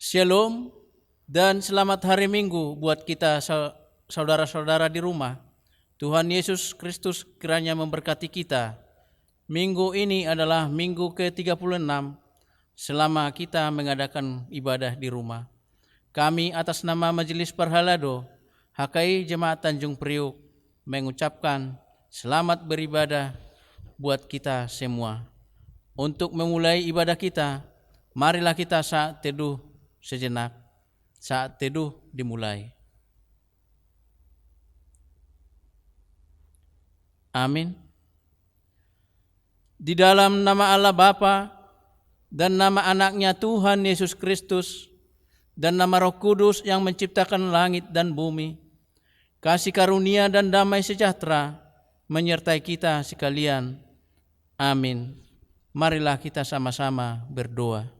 Shalom dan selamat hari Minggu buat kita saudara-saudara di rumah. Tuhan Yesus Kristus kiranya memberkati kita. Minggu ini adalah minggu ke-36 selama kita mengadakan ibadah di rumah. Kami atas nama Majelis Parhalado HKI Jemaat Tanjung Priuk mengucapkan selamat beribadah buat kita semua. Untuk memulai ibadah kita, marilah kita saat teduh sejenak. Saat teduh dimulai. Amin. Di dalam nama Allah Bapa dan nama anaknya Tuhan Yesus Kristus dan nama Roh Kudus yang menciptakan langit dan bumi, kasih karunia dan damai sejahtera menyertai kita sekalian. Amin. Marilah kita sama-sama berdoa.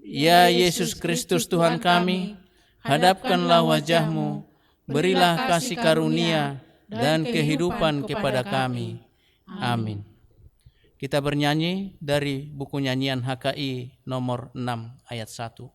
Ya Yesus Kristus Tuhan kami, hadapkanlah wajah-Mu, berilah kasih karunia dan kehidupan kepada kami. Amin. Kita bernyanyi dari buku nyanyian HKI nomor 6 ayat 1.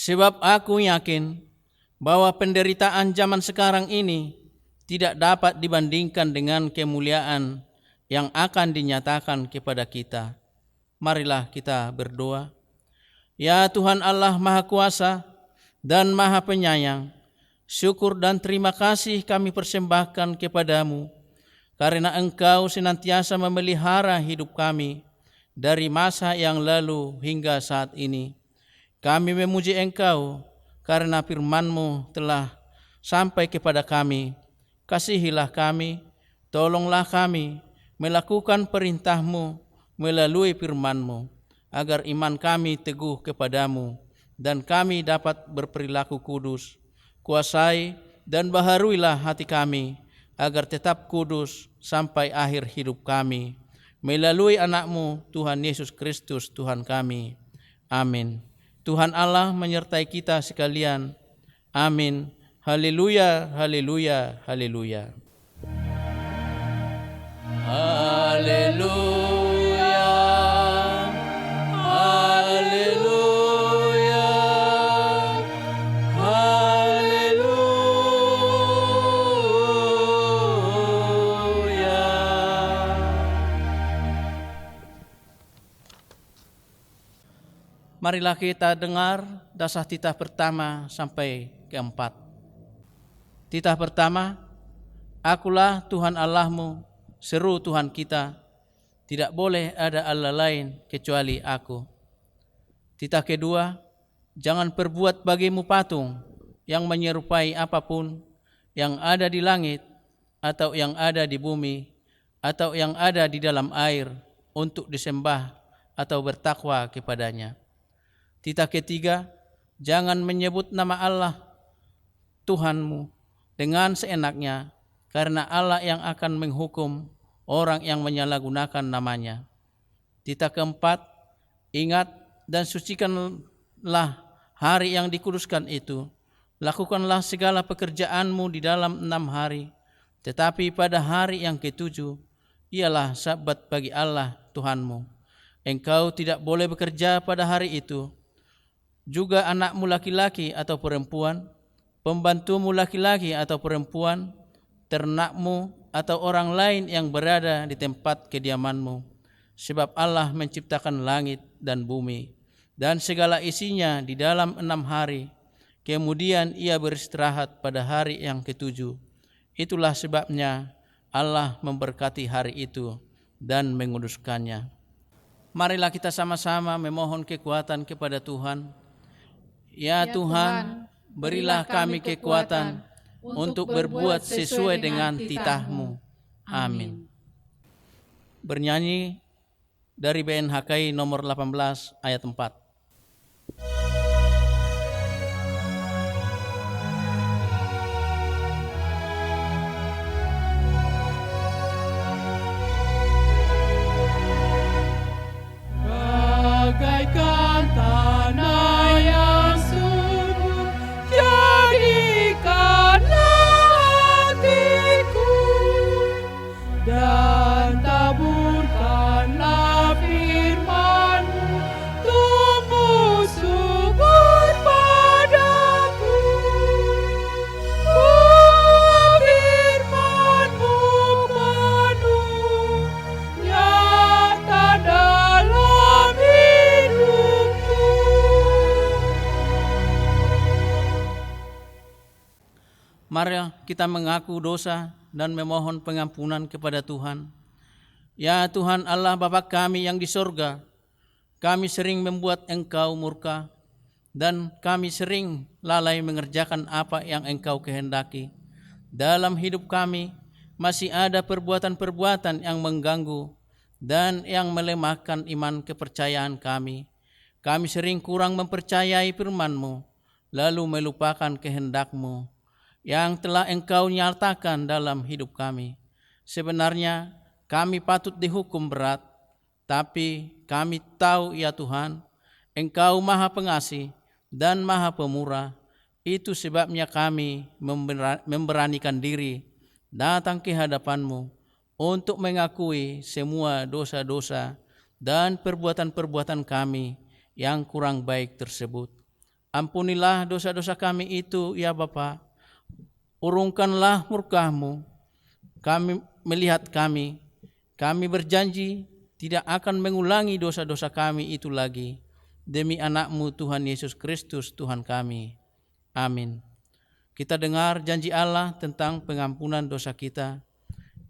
Sebab aku yakin bahwa penderitaan zaman sekarang ini tidak dapat dibandingkan dengan kemuliaan yang akan dinyatakan kepada kita. Marilah kita berdoa. Ya Tuhan Allah Maha Kuasa dan Maha Penyayang, syukur dan terima kasih kami persembahkan kepadamu karena Engkau senantiasa memelihara hidup kami dari masa yang lalu hingga saat ini. Kami memuji Engkau karena firman-Mu telah sampai kepada kami. Kasihilah kami, tolonglah kami melakukan perintah-Mu melalui firman-Mu, agar iman kami teguh kepadamu dan kami dapat berperilaku kudus. Kuasai dan baharuilah hati kami agar tetap kudus sampai akhir hidup kami. Melalui anak-Mu Tuhan Yesus Kristus Tuhan kami. Amin. Tuhan Allah menyertai kita sekalian. Amin. Haleluya, haleluya, haleluya. Haleluya, haleluya, haleluya. Marilah kita dengar dasar titah pertama sampai keempat. Titah pertama, akulah Tuhan Allahmu, seru Tuhan kita, tidak boleh ada Allah lain kecuali aku. Titah kedua, jangan perbuat bagimu patung yang menyerupai apapun yang ada di langit atau yang ada di bumi atau yang ada di dalam air untuk disembah atau bertakwa kepadanya. Titah ketiga, jangan menyebut nama Allah Tuhanmu dengan seenaknya, karena Allah yang akan menghukum orang yang menyalahgunakan namanya. Titah keempat, ingat dan sucikanlah hari yang dikuduskan itu. Lakukanlah segala pekerjaanmu di dalam 6 hari, tetapi pada hari yang ke-7 ialah Sabat bagi Allah Tuhanmu. Engkau tidak boleh bekerja pada hari itu. Juga anakmu laki-laki atau perempuan, pembantumu laki-laki atau perempuan, ternakmu atau orang lain yang berada di tempat kediamanmu. Sebab Allah menciptakan langit dan bumi dan segala isinya di dalam 6 hari. Kemudian ia beristirahat pada hari yang ketujuh. Itulah sebabnya Allah memberkati hari itu dan menguduskannya. Marilah kita sama-sama memohon kekuatan kepada Tuhan. Ya Tuhan, berilah kami kekuatan untuk berbuat sesuai dengan titah-Mu. Amin. Bernyanyi dari BNHKI nomor 18 ayat 4. Bagaikan tanah yang subur, jadikanlah hatiku, dan taburkanlah firman-Mu, tumbuh subur padaku. Firman-Mu penuh nyata dalam hidupku. Mari kita mengaku dosa dan memohon pengampunan kepada Tuhan. Ya Tuhan Allah Bapa kami yang di sorga, kami sering membuat Engkau murka, dan kami sering lalai mengerjakan apa yang Engkau kehendaki. Dalam hidup kami masih ada perbuatan-perbuatan yang mengganggu dan yang melemahkan iman kepercayaan kami. Kami sering kurang mempercayai firman-Mu, lalu melupakan kehendak-Mu yang telah Engkau nyatakan dalam hidup kami. Sebenarnya kami patut dihukum berat, tapi kami tahu ya Tuhan, Engkau Maha Pengasih dan Maha Pemurah. Itu sebabnya kami memberanikan diri datang ke hadapan-Mu untuk mengakui semua dosa-dosa dan perbuatan-perbuatan kami yang kurang baik tersebut. Ampunilah dosa-dosa kami itu ya Bapa. Urungkanlah murka-Mu. Kami melihat kami berjanji tidak akan mengulangi dosa-dosa kami itu lagi. Demi anak-Mu Tuhan Yesus Kristus Tuhan kami. Amin. Kita dengar janji Allah tentang pengampunan dosa kita.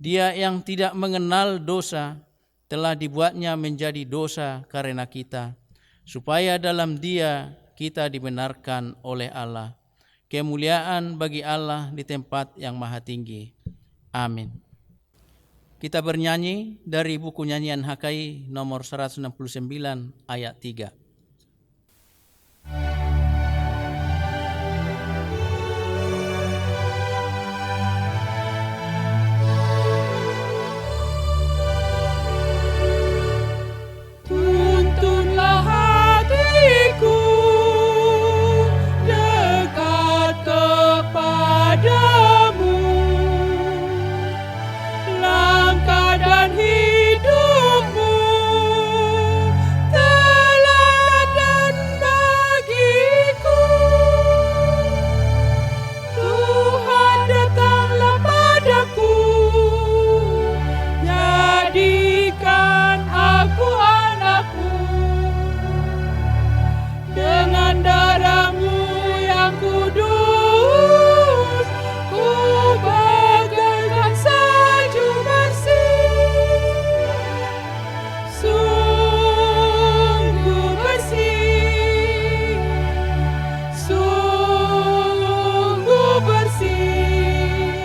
Dia yang tidak mengenal dosa telah dibuatnya menjadi dosa karena kita, supaya dalam Dia kita dibenarkan oleh Allah. Kemuliaan bagi Allah di tempat yang maha tinggi. Amin. Kita bernyanyi dari buku nyanyian HKI nomor 169 ayat 3. Tuntunlah hatiku dekat kepadamu, langkah dan hidupmu teladan bagiku. Tuhan datanglah padaku, jadikan aku anakmu. Dengan darah-Mu yang kudus, ku bagaikan salju bersih, sungguh bersih, sungguh bersih.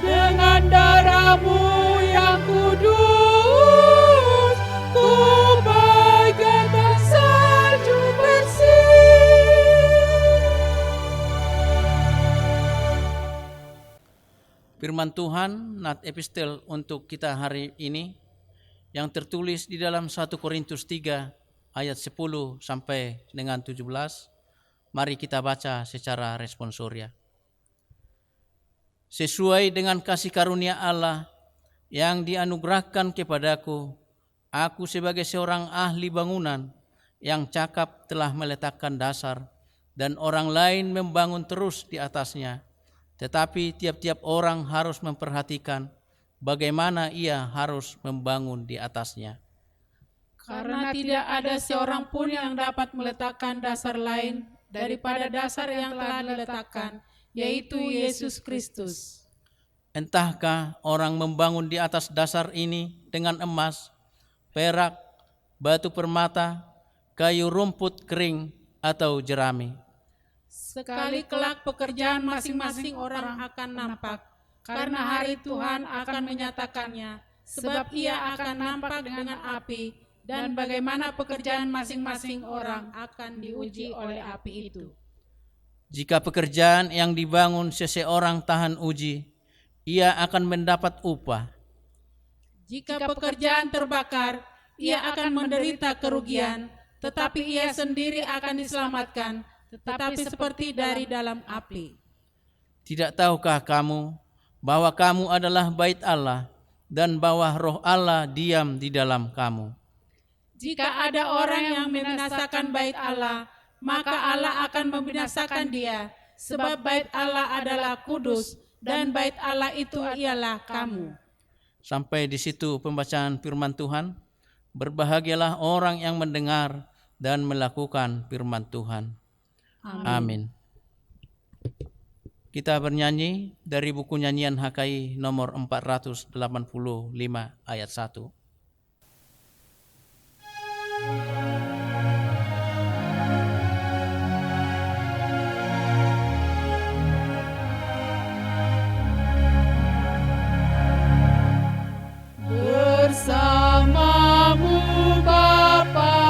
Dengan darah-Mu yang kudus, ku bagaikan salju bersih. Firman Tuhan nat epistel untuk kita hari ini yang tertulis di dalam 1 Korintus 3 ayat 10 sampai dengan 17. Mari kita baca secara responsoria. Sesuai dengan kasih karunia Allah yang dianugerahkan kepadaku, aku sebagai seorang ahli bangunan yang cakap telah meletakkan dasar dan orang lain membangun terus di atasnya. Tetapi tiap-tiap orang harus memperhatikan bagaimana ia harus membangun di atasnya. Karena tidak ada seorang pun yang dapat meletakkan dasar lain daripada dasar yang telah diletakkan, yaitu Yesus Kristus. Entahkah orang membangun di atas dasar ini dengan emas, perak, batu permata, kayu rumput kering, atau jerami. Sekali kelak pekerjaan masing-masing orang akan nampak, karena hari Tuhan akan menyatakannya, sebab ia akan nampak dengan api, dan bagaimana pekerjaan masing-masing orang akan diuji oleh api itu. Jika pekerjaan yang dibangun seseorang tahan uji, ia akan mendapat upah. Jika pekerjaan terbakar, ia akan menderita kerugian, tetapi ia sendiri akan diselamatkan, tetapi seperti dari dalam api. Tidak tahukah kamu bahwa kamu adalah bait Allah dan bahwa Roh Allah diam di dalam kamu? Jika ada orang yang membinasakan bait Allah, maka Allah akan membinasakan dia, sebab bait Allah adalah kudus, dan bait Allah itu ialah kamu. Sampai di situ pembacaan firman Tuhan. Berbahagialah orang yang mendengar dan melakukan firman Tuhan. Amin. Kita bernyanyi dari buku nyanyian HKI nomor 485 ayat 1. Bersamamu Bapa,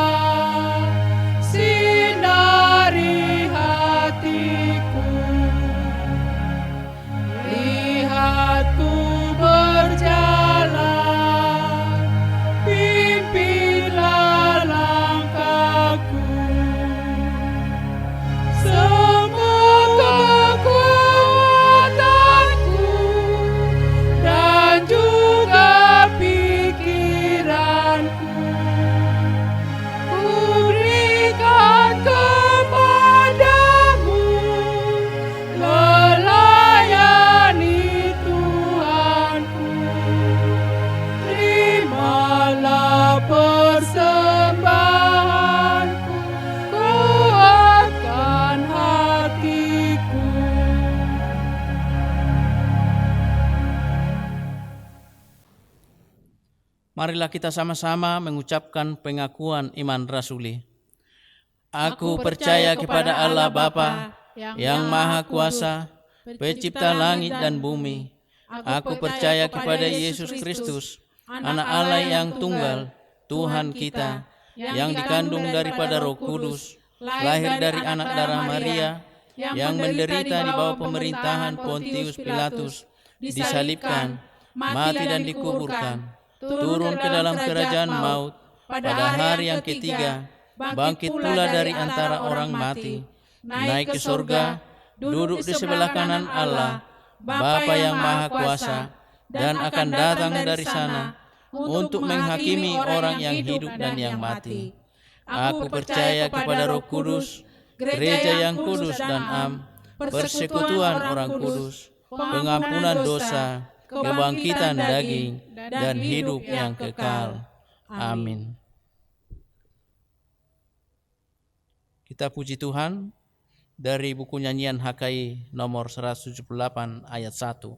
sinari hatiku, lihatku berjalan, pimpinlah langkahku. Semua kekuatanku dan juga pikiranku kuberikan kepadamu, melayani Tuhanku. Terimalah persembahanku, kuatkan hatiku. Marilah kita sama-sama mengucapkan pengakuan iman rasuli. Aku percaya kepada Allah Bapa yang Maha Kuasa, Pencipta langit dan bumi. Aku percaya kepada Yesus Kristus, Anak Allah yang tunggal, Tuhan kita, yang dikandung daripada Roh Kudus, lahir dari anak darah Maria, yang menderita di bawah pemerintahan Pontius Pilatus, disalibkan, mati dan dikuburkan, turun ke dalam kerajaan maut, pada hari yang ketiga, bangkit pula dari antara orang mati, naik ke surga, duduk di sebelah kanan Allah, Bapa yang Maha Kuasa, dan akan datang dari sana untuk menghakimi orang yang hidup dan yang mati. Aku percaya kepada Roh Kudus, gereja yang kudus dan am, persekutuan orang kudus, pengampunan dosa, kebangkitan daging, dan hidup yang kekal. Amin. Kita puji Tuhan dari buku nyanyian HKI nomor 178 ayat 1.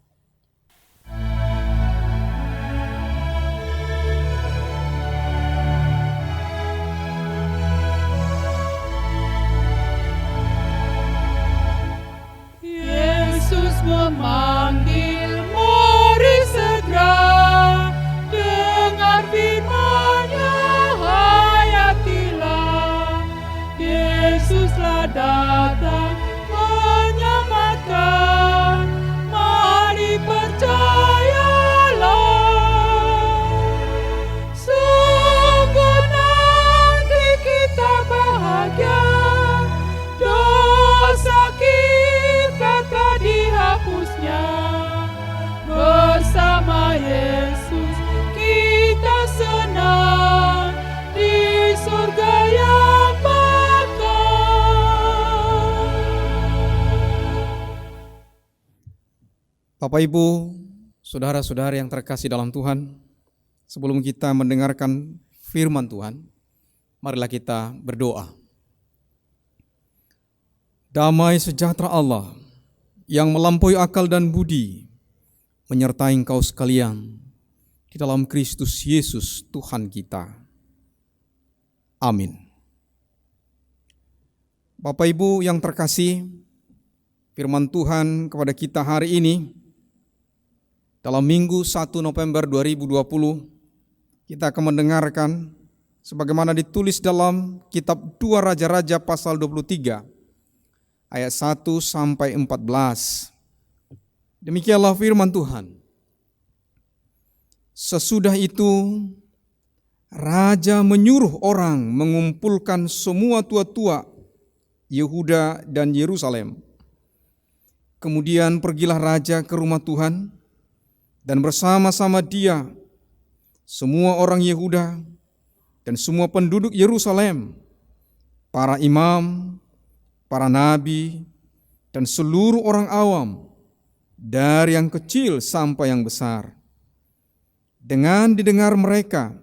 Yesus memanggil, mari segera dengar firman-Nya, hayatilah. Yesuslah datang menyelamatkan, mari percayalah. Sungguh nanti kita bahagia, dosa kita telah dihapusnya. Bersama Yesus kita senang di surga yang bakal. Bapak Ibu, saudara-saudara yang terkasih dalam Tuhan, sebelum kita mendengarkan firman Tuhan, marilah kita berdoa. Damai sejahtera Allah yang melampaui akal dan budi menyertai engkau sekalian di dalam Kristus Yesus Tuhan kita. Amin. Bapak Ibu yang terkasih, firman Tuhan kepada kita hari ini dalam Minggu 1 November 2020 kita akan mendengarkan sebagaimana ditulis dalam kitab 2 Raja-Raja pasal 23 ayat 1 sampai 14. Demikianlah firman Tuhan. Sesudah itu raja menyuruh orang mengumpulkan semua tua-tua Yehuda dan Yerusalem. Kemudian pergilah raja ke rumah Tuhan dan bersama-sama dia semua orang Yehuda dan semua penduduk Yerusalem, para imam, para nabi, dan seluruh orang awam, dari yang kecil sampai yang besar. Dengan didengar mereka,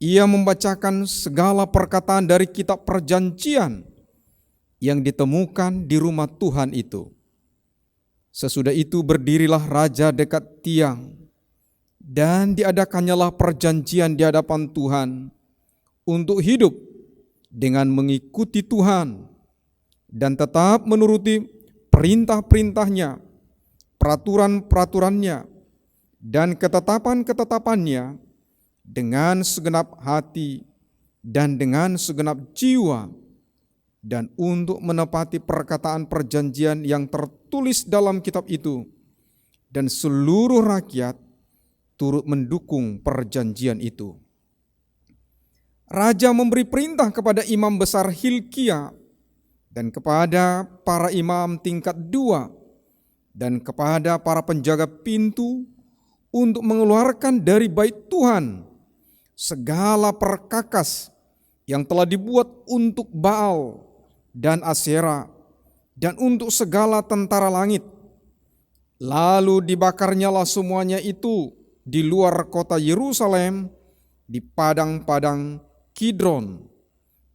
ia membacakan segala perkataan dari kitab perjanjian yang ditemukan di rumah Tuhan itu. Sesudah itu berdirilah raja dekat tiang, dan diadakannyalah perjanjian di hadapan Tuhan untuk hidup dengan mengikuti Tuhan dan tetap menuruti perintah-perintahnya, peraturan-peraturannya, dan ketetapan-ketetapannya dengan segenap hati dan dengan segenap jiwa, dan untuk menepati perkataan perjanjian yang tertulis dalam kitab itu, dan seluruh rakyat turut mendukung perjanjian itu. Raja memberi perintah kepada imam besar Hilkia dan kepada para imam tingkat 2 dan kepada para penjaga pintu untuk mengeluarkan dari bait Tuhan segala perkakas yang telah dibuat untuk Baal dan Asyera dan untuk segala tentara langit. Lalu dibakarnyalah semuanya itu di luar kota Yerusalem, di padang-padang Kidron,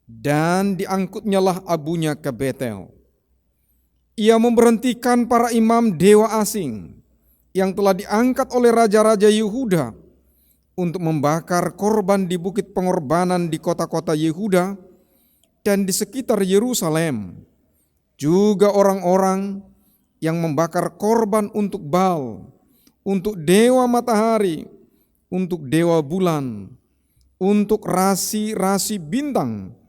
dan diangkutnyalah abunya ke Betel. Ia memberhentikan para imam dewa asing yang telah diangkat oleh raja-raja Yehuda untuk membakar korban di bukit pengorbanan di kota-kota Yehuda dan di sekitar Yerusalem, juga orang-orang yang membakar korban untuk Baal, untuk dewa matahari, untuk dewa bulan, untuk rasi-rasi bintang,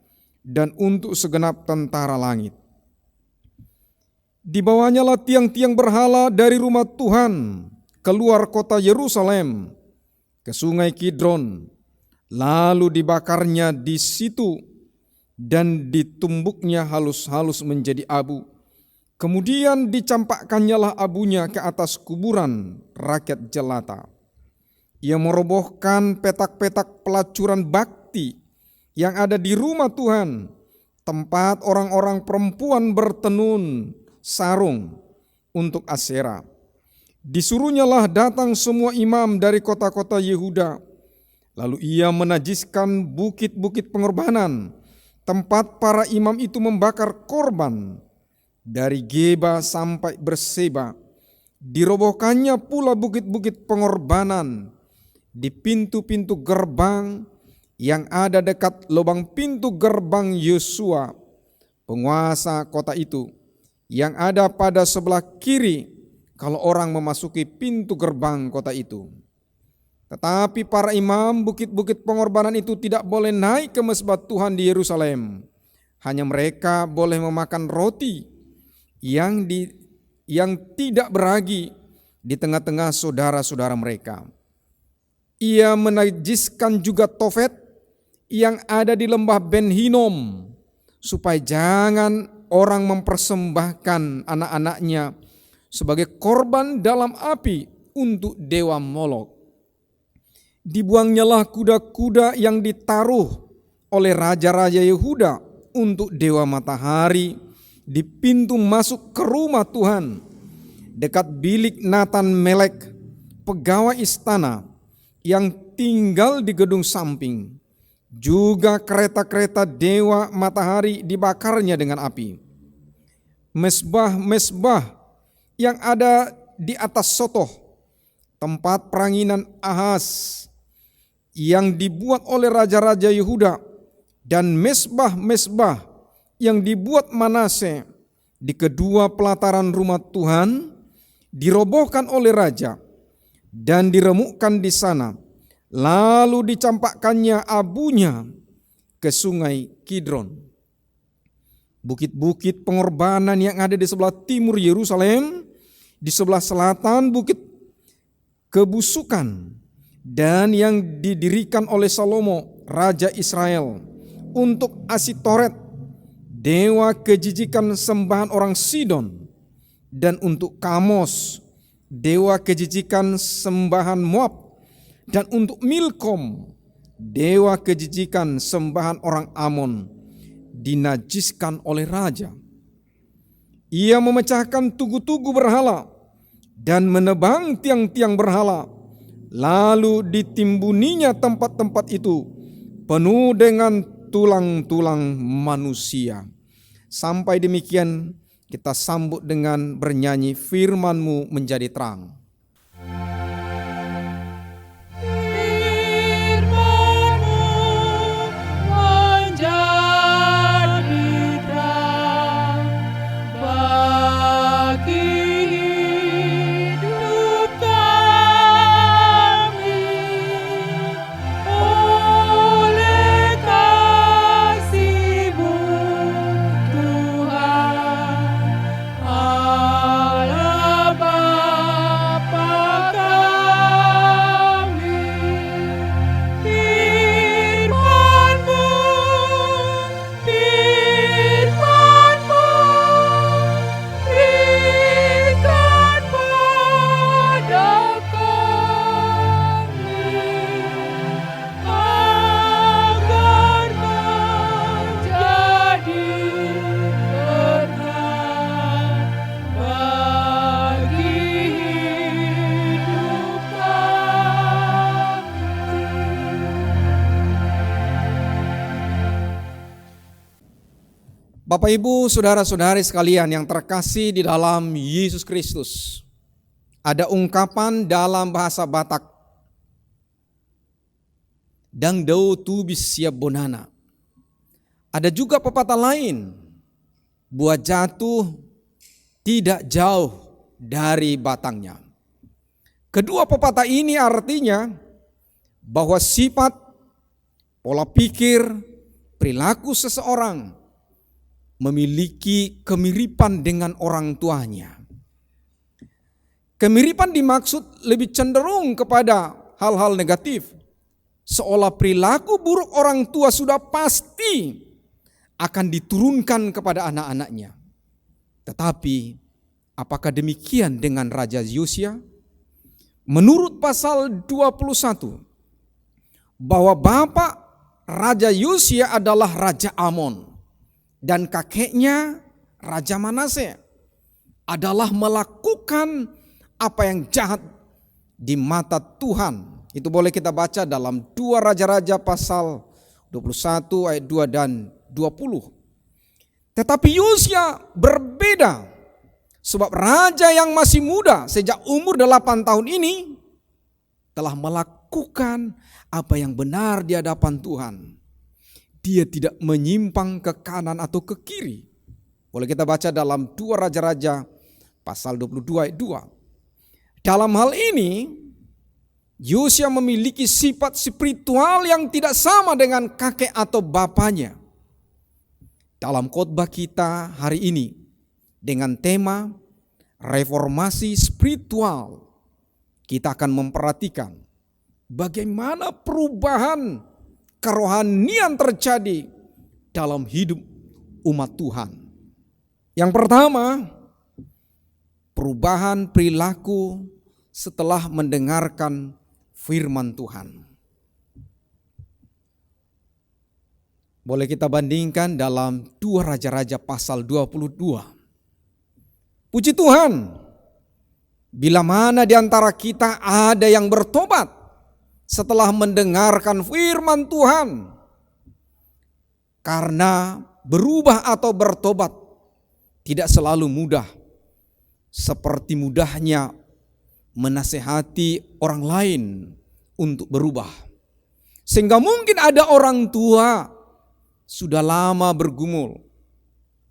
dan untuk segenap tentara langit. Dibawanyalah tiang-tiang berhala dari rumah Tuhan keluar kota Yerusalem ke sungai Kidron, lalu dibakarnya di situ dan ditumbuknya halus-halus menjadi abu. Kemudian dicampakkannya abunya ke atas kuburan rakyat jelata. Ia merobohkan petak-petak pelacuran bakti yang ada di rumah Tuhan, tempat orang-orang perempuan bertenun sarung untuk Asyera. Disuruhnyalah datang semua imam dari kota-kota Yehuda. Lalu ia menajiskan bukit-bukit pengorbanan, tempat para imam itu membakar korban, dari Geba sampai Berseba. Dirobohkannya pula bukit-bukit pengorbanan di pintu-pintu gerbang yang ada dekat lubang pintu gerbang Yosua, penguasa kota itu, yang ada pada sebelah kiri kalau orang memasuki pintu gerbang kota itu. Tetapi para imam bukit-bukit pengorbanan itu tidak boleh naik ke mesbah Tuhan di Yerusalem. Hanya mereka boleh memakan roti yang tidak beragi di tengah-tengah saudara-saudara mereka. Ia menajiskan juga Tofet yang ada di lembah Ben Hinom, supaya jangan orang mempersembahkan anak-anaknya sebagai korban dalam api untuk dewa Molok. Dibuangnyalah kuda-kuda yang ditaruh oleh raja-raja Yehuda untuk dewa matahari di pintu masuk ke rumah Tuhan, dekat bilik Natan Melek, pegawai istana yang tinggal di gedung samping. Juga kereta-kereta dewa matahari dibakarnya dengan api. mesbah-mesbah yang ada di atas Sotoh, tempat peranginan Ahaz yang dibuat oleh raja-raja Yehuda, dan mesbah-mesbah yang dibuat Manase di kedua pelataran rumah Tuhan dirobohkan oleh raja dan diremukkan di sana, lalu dicampakkannya abunya ke sungai Kidron. Bukit-bukit pengorbanan yang ada di sebelah timur Yerusalem, di sebelah selatan bukit kebusukan, dan yang didirikan oleh Salomo raja Israel untuk Asitoret, dewa kejijikan sembahan orang Sidon, dan untuk Kamos, dewa kejijikan sembahan Moab, dan untuk Milkom, dewa kejijikan sembahan orang Amon, dinajiskan oleh raja. Ia memecahkan tugu-tugu berhala dan menebang tiang-tiang berhala, lalu ditimbuninya tempat-tempat itu penuh dengan tulang-tulang manusia. Sampai demikian kita sambut dengan bernyanyi, firman-Mu menjadi terang. Bapak Ibu, saudara-saudari sekalian yang terkasih di dalam Yesus Kristus, ada ungkapan dalam bahasa Batak, "Dang dau tubis siap bonana." Ada juga pepatah lain, "Buah jatuh tidak jauh dari batangnya." Kedua pepatah ini artinya bahwa sifat, pola pikir, perilaku seseorang memiliki kemiripan dengan orang tuanya. Kemiripan dimaksud lebih cenderung kepada hal-hal negatif, seolah perilaku buruk orang tua sudah pasti akan diturunkan kepada anak-anaknya. Tetapi apakah demikian dengan Raja Yosia? Menurut pasal 21, bahwa bapak Raja Yosia adalah Raja Amon, dan kakeknya Raja Manase adalah melakukan apa yang jahat di mata Tuhan. Itu boleh kita baca dalam 2 Raja-Raja pasal 21 ayat 2 dan 20. Tetapi Yosia berbeda, sebab raja yang masih muda sejak umur 8 tahun ini telah melakukan apa yang benar di hadapan Tuhan. Dia tidak menyimpang ke kanan atau ke kiri. Boleh kita baca dalam 2 Raja-Raja pasal 22 ayat 2. Dalam hal ini, Yosia memiliki sifat spiritual yang tidak sama dengan kakek atau bapaknya. Dalam khotbah kita hari ini dengan tema reformasi spiritual, kita akan memperhatikan bagaimana perubahan kerohanian terjadi dalam hidup umat Tuhan. Yang pertama, perubahan perilaku setelah mendengarkan firman Tuhan. Boleh kita bandingkan dalam 2 Raja-Raja pasal 22. Puji Tuhan, bila mana di antara kita ada yang bertobat setelah mendengarkan firman Tuhan, karena berubah atau bertobat tidak selalu mudah, seperti mudahnya menasehati orang lain untuk berubah. Sehingga mungkin ada orang tua sudah lama bergumul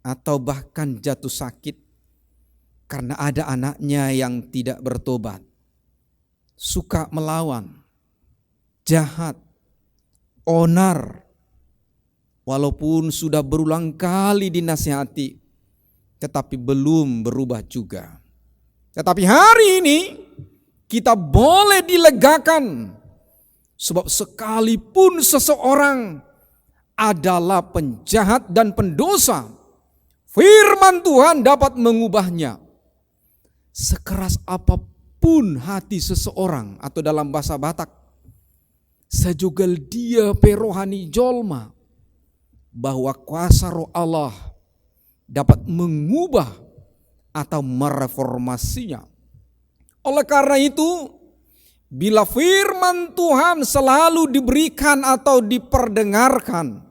atau bahkan jatuh sakit karena ada anaknya yang tidak bertobat, suka melawan, jahat, onar, walaupun sudah berulang kali dinasihati, tetapi belum berubah juga. Tetapi hari ini kita boleh dilegakan, sebab sekalipun seseorang adalah penjahat dan pendosa, firman Tuhan dapat mengubahnya. Sekeras apapun hati seseorang, atau dalam bahasa Batak, sajogal dia perohani jolma, bahwa kuasa roh Allah dapat mengubah atau mereformasinya. Oleh karena itu, bila firman Tuhan selalu diberikan atau diperdengarkan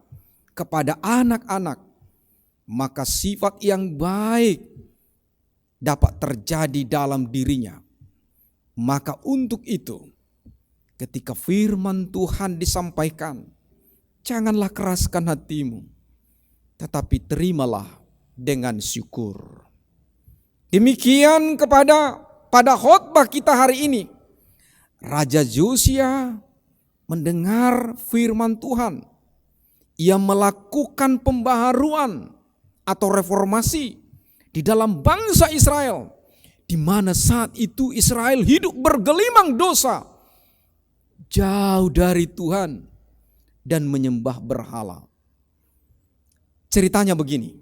kepada anak-anak, maka sifat yang baik dapat terjadi dalam dirinya. Maka untuk itu, ketika firman Tuhan disampaikan, janganlah keraskan hatimu, tetapi terimalah dengan syukur. Demikian pada khotbah kita hari ini, Raja Yosia mendengar firman Tuhan. Ia melakukan pembaharuan atau reformasi di dalam bangsa Israel, di mana saat itu Israel hidup bergelimang dosa, jauh dari Tuhan dan menyembah berhala. Ceritanya begini,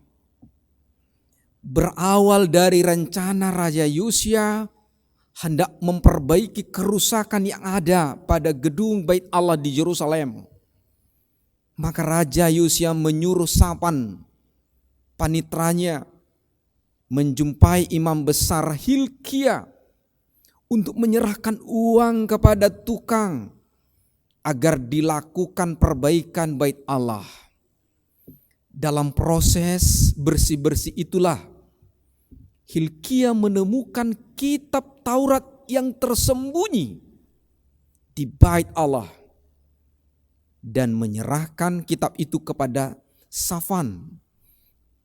berawal dari rencana Raja Yosia hendak memperbaiki kerusakan yang ada pada gedung Bait Allah di Yerusalem. Maka Raja Yosia menyuruh Safan, panitranya, menjumpai imam besar Hilkia untuk menyerahkan uang kepada tukang agar dilakukan perbaikan Bait Allah. Dalam proses bersih-bersih itulah Hilkia menemukan kitab Taurat yang tersembunyi di Bait Allah dan menyerahkan kitab itu kepada Safan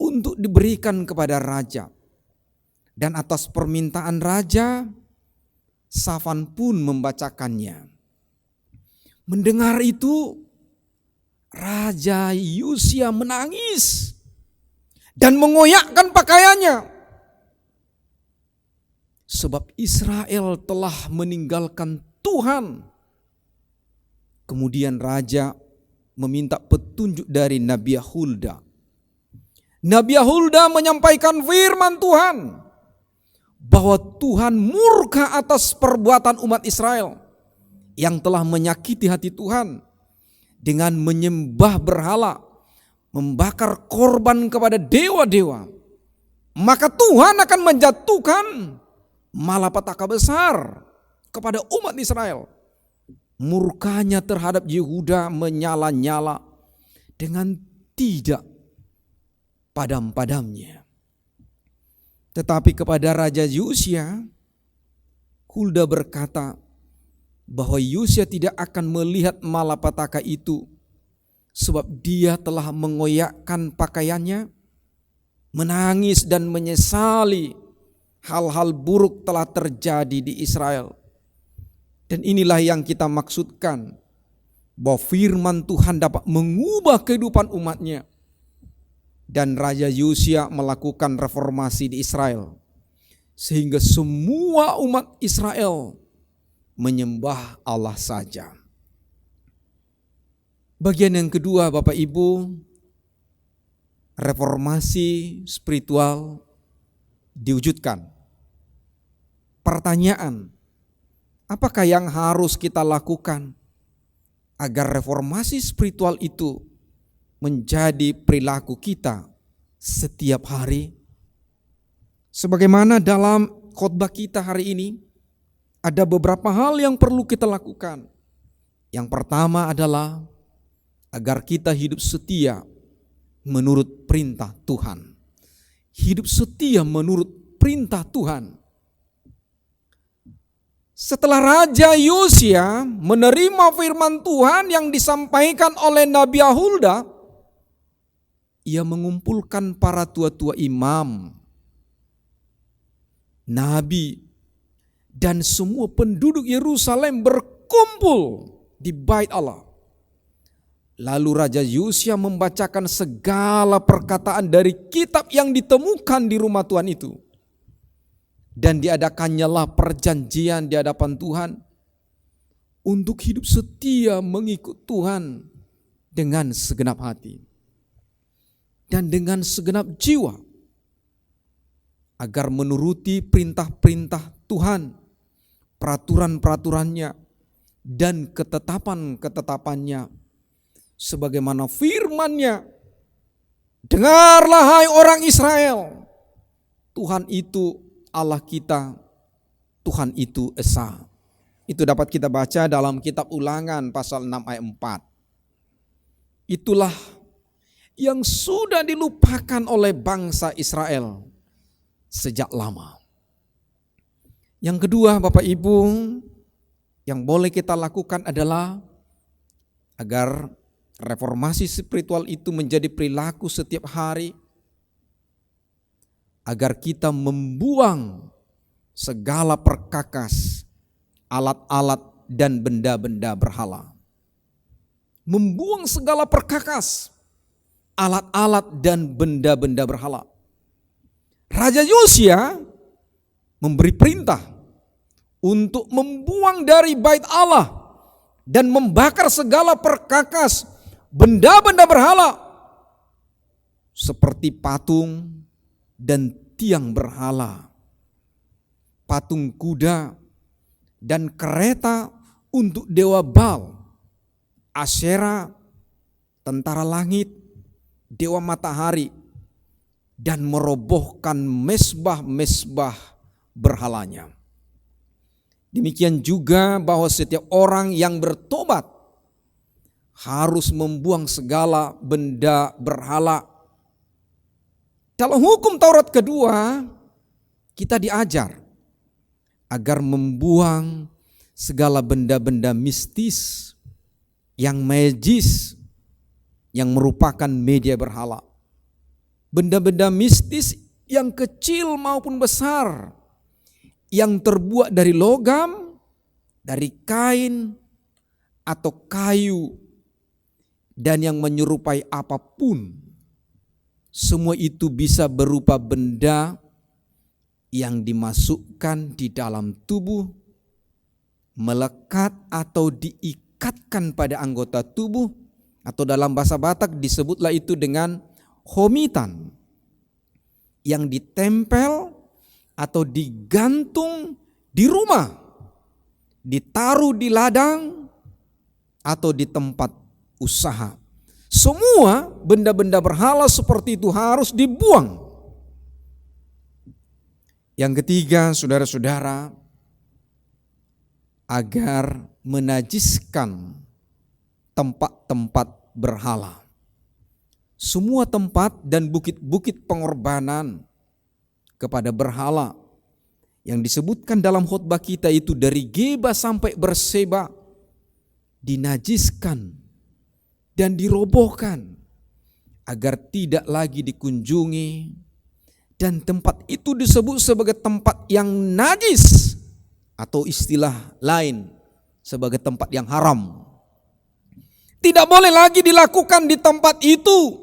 untuk diberikan kepada raja. Dan atas permintaan raja, Safan pun membacakannya. Mendengar itu, Raja Yosia menangis dan mengoyakkan pakaiannya, sebab Israel telah meninggalkan Tuhan. Kemudian raja meminta petunjuk dari Nabi Hulda. Nabi Hulda menyampaikan firman Tuhan bahwa Tuhan murka atas perbuatan umat Israel yang telah menyakiti hati Tuhan dengan menyembah berhala, membakar korban kepada dewa-dewa. Maka Tuhan akan menjatuhkan malapetaka besar kepada umat Israel. Murkanya terhadap Yehuda menyala-nyala dengan tidak padam-padamnya. Tetapi kepada Raja Yosia, Hulda berkata bahwa Yosia tidak akan melihat malapetaka itu, sebab dia telah mengoyakkan pakaiannya, menangis dan menyesali hal-hal buruk telah terjadi di Israel. Dan inilah yang kita maksudkan, bahwa firman Tuhan dapat mengubah kehidupan umatnya. Dan Raja Yosia melakukan reformasi di Israel, sehingga semua umat Israel menyembah Allah saja. Bagian yang kedua, Bapak Ibu, reformasi spiritual diwujudkan. Pertanyaan, apakah yang harus kita lakukan agar reformasi spiritual itu menjadi perilaku kita setiap hari? Sebagaimana dalam khotbah kita hari ini, ada beberapa hal yang perlu kita lakukan. Yang pertama adalah agar kita hidup setia menurut perintah Tuhan. hidup setia menurut perintah Tuhan. Setelah Raja Yosia menerima firman Tuhan yang disampaikan oleh Nabi Yahulda, ia mengumpulkan para tua-tua imam, nabi, dan semua penduduk Yerusalem berkumpul di Bait Allah. Lalu Raja Yosia membacakan segala perkataan dari kitab yang ditemukan di rumah Tuhan itu. Dan diadakannya lah perjanjian di hadapan Tuhan untuk hidup setia mengikut Tuhan dengan segenap hati dan dengan segenap jiwa, agar menuruti perintah-perintah Tuhan, peraturan-peraturannya, dan ketetapan-ketetapannya, sebagaimana firman-Nya. Dengarlah hai orang Israel, Tuhan itu Allah kita, Tuhan itu Esa. Itu dapat kita baca dalam kitab Ulangan pasal 6 ayat 4. Itulah yang sudah dilupakan oleh bangsa Israel sejak lama. Yang kedua, Bapak Ibu, yang boleh kita lakukan adalah agar reformasi spiritual itu menjadi perilaku setiap hari, agar kita membuang segala perkakas, alat-alat dan benda-benda berhala. Membuang segala perkakas, alat-alat dan benda-benda berhala. Raja Yosia memberi perintah untuk membuang dari Bait Allah dan membakar segala perkakas, benda-benda berhala seperti patung dan tiang berhala, patung kuda dan kereta untuk dewa Baal, Asyera, tentara langit, dewa matahari, dan merobohkan mesbah-mesbah berhalanya. Demikian juga bahwa setiap orang yang bertobat harus membuang segala benda berhala. Dalam hukum Taurat kedua, kita diajar agar membuang segala benda-benda mistis yang magis, yang merupakan media berhala. Benda-benda mistis yang kecil maupun besar, yang terbuat dari logam, dari kain, atau kayu, dan yang menyerupai apapun. Semua itu bisa berupa benda yang dimasukkan di dalam tubuh, melekat atau diikatkan pada anggota tubuh, atau dalam bahasa Batak disebutlah itu dengan homitan, yang ditempel atau digantung di rumah, ditaruh di ladang, atau di tempat usaha. Semua benda-benda berhala seperti itu harus dibuang. Yang ketiga, saudara-saudara, agar menajiskan tempat-tempat berhala. Semua tempat dan bukit-bukit pengorbanan kepada berhala yang disebutkan dalam khotbah kita itu dari Geba sampai Berseba dinajiskan dan dirobohkan agar tidak lagi dikunjungi, dan tempat itu disebut sebagai tempat yang najis atau istilah lain sebagai tempat yang haram. Tidak boleh lagi dilakukan di tempat itu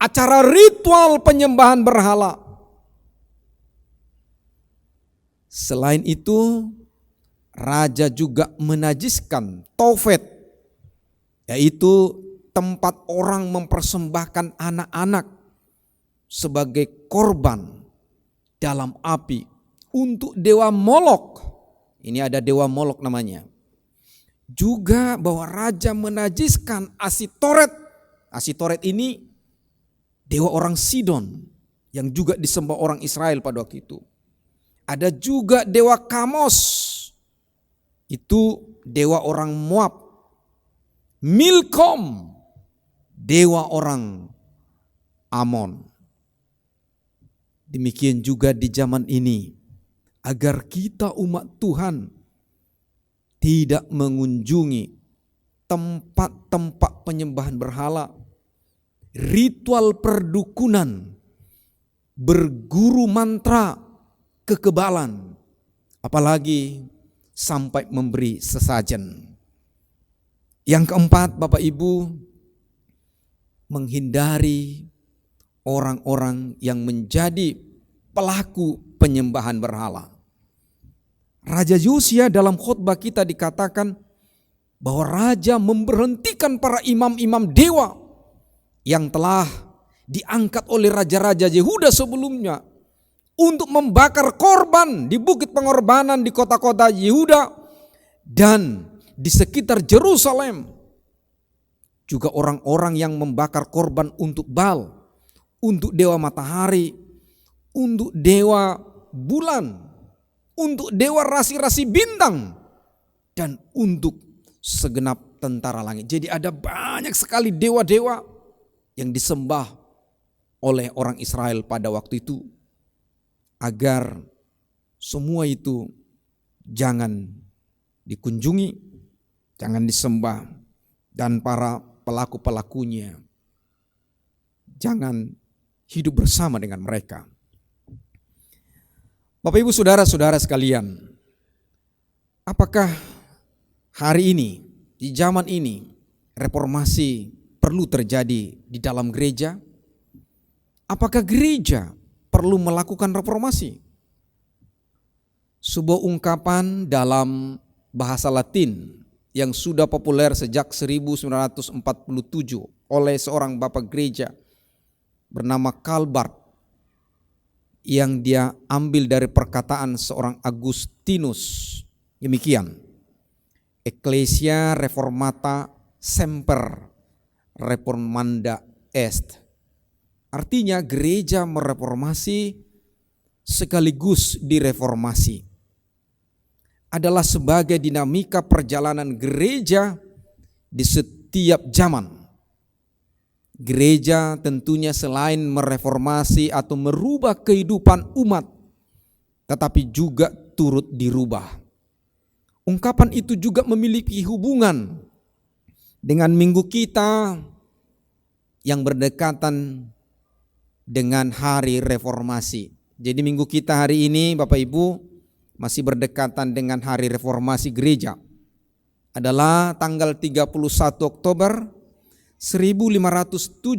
acara ritual penyembahan berhala. Selain itu, raja juga menajiskan Tofet, yaitu tempat orang mempersembahkan anak-anak sebagai korban dalam api untuk dewa Molok. Ini ada dewa Molok namanya. Juga bahwa raja menajiskan Asitoret. Asitoret ini dewa orang Sidon yang juga disembah orang Israel pada waktu itu. Ada juga dewa Kamos, itu dewa orang Moab. Milkom, dewa orang Amon. Demikian juga di zaman ini, agar kita umat Tuhan tidak mengunjungi tempat-tempat penyembahan berhala, ritual perdukunan, berguru mantra, kekebalan, apalagi sampai memberi sesajen. Yang keempat, Bapak Ibu, menghindari orang-orang yang menjadi pelaku penyembahan berhala. Raja Yosia dalam khotbah kita dikatakan bahwa raja memberhentikan para imam-imam dewa yang telah diangkat oleh raja-raja Yehuda sebelumnya untuk membakar korban di bukit pengorbanan di kota-kota Yehuda dan di sekitar Yerusalem. Juga orang-orang yang membakar korban untuk Baal, untuk dewa matahari, untuk dewa bulan, untuk dewa rasi-rasi bintang, dan untuk segenap tentara langit. Jadi ada banyak sekali dewa-dewa yang disembah oleh orang Israel pada waktu itu, agar semua itu jangan dikunjungi, jangan disembah, dan para pelaku-pelakunya jangan hidup bersama dengan mereka. Bapak Ibu saudara-saudara sekalian, apakah hari ini, di zaman ini, reformasi perlu terjadi di dalam gereja? Apakah gereja perlu melakukan reformasi? Sebuah ungkapan dalam bahasa Latin yang sudah populer sejak 1947 oleh seorang bapak gereja bernama Karl Barth, yang dia ambil dari perkataan seorang Agustinus. Demikian, Ecclesia reformata semper reformanda est. Artinya gereja mereformasi sekaligus direformasi. Adalah sebagai dinamika perjalanan gereja di setiap zaman. Gereja tentunya selain mereformasi atau merubah kehidupan umat, tetapi juga turut dirubah. Ungkapan itu juga memiliki hubungan dengan minggu kita yang berdekatan dengan hari reformasi. Jadi minggu kita hari ini, Bapak Ibu, masih berdekatan dengan hari reformasi gereja. Adalah tanggal 31 Oktober 1517.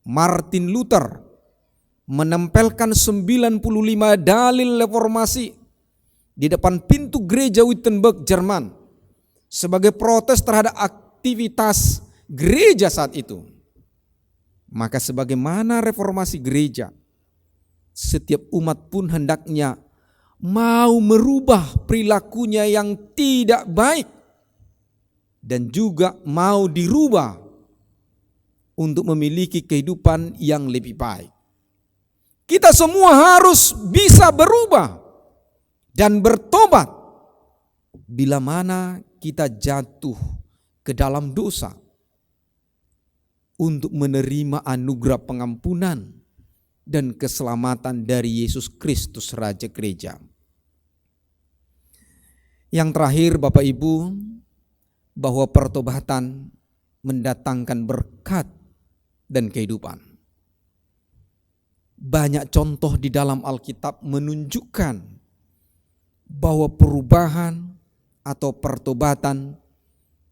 Martin Luther menempelkan 95 dalil reformasi di depan pintu gereja Wittenberg, Jerman, sebagai protes terhadap aktivitas gereja saat itu. Maka sebagaimana reformasi gereja, setiap umat pun hendaknya mau merubah perilakunya yang tidak baik dan juga mau dirubah untuk memiliki kehidupan yang lebih baik. Kita semua harus bisa berubah dan bertobat bila mana kita jatuh ke dalam dosa, untuk menerima anugerah pengampunan dan keselamatan dari Yesus Kristus Raja Gereja. Yang terakhir, Bapak Ibu, bahwa pertobatan mendatangkan berkat dan kehidupan. Banyak contoh di dalam Alkitab menunjukkan bahwa perubahan atau pertobatan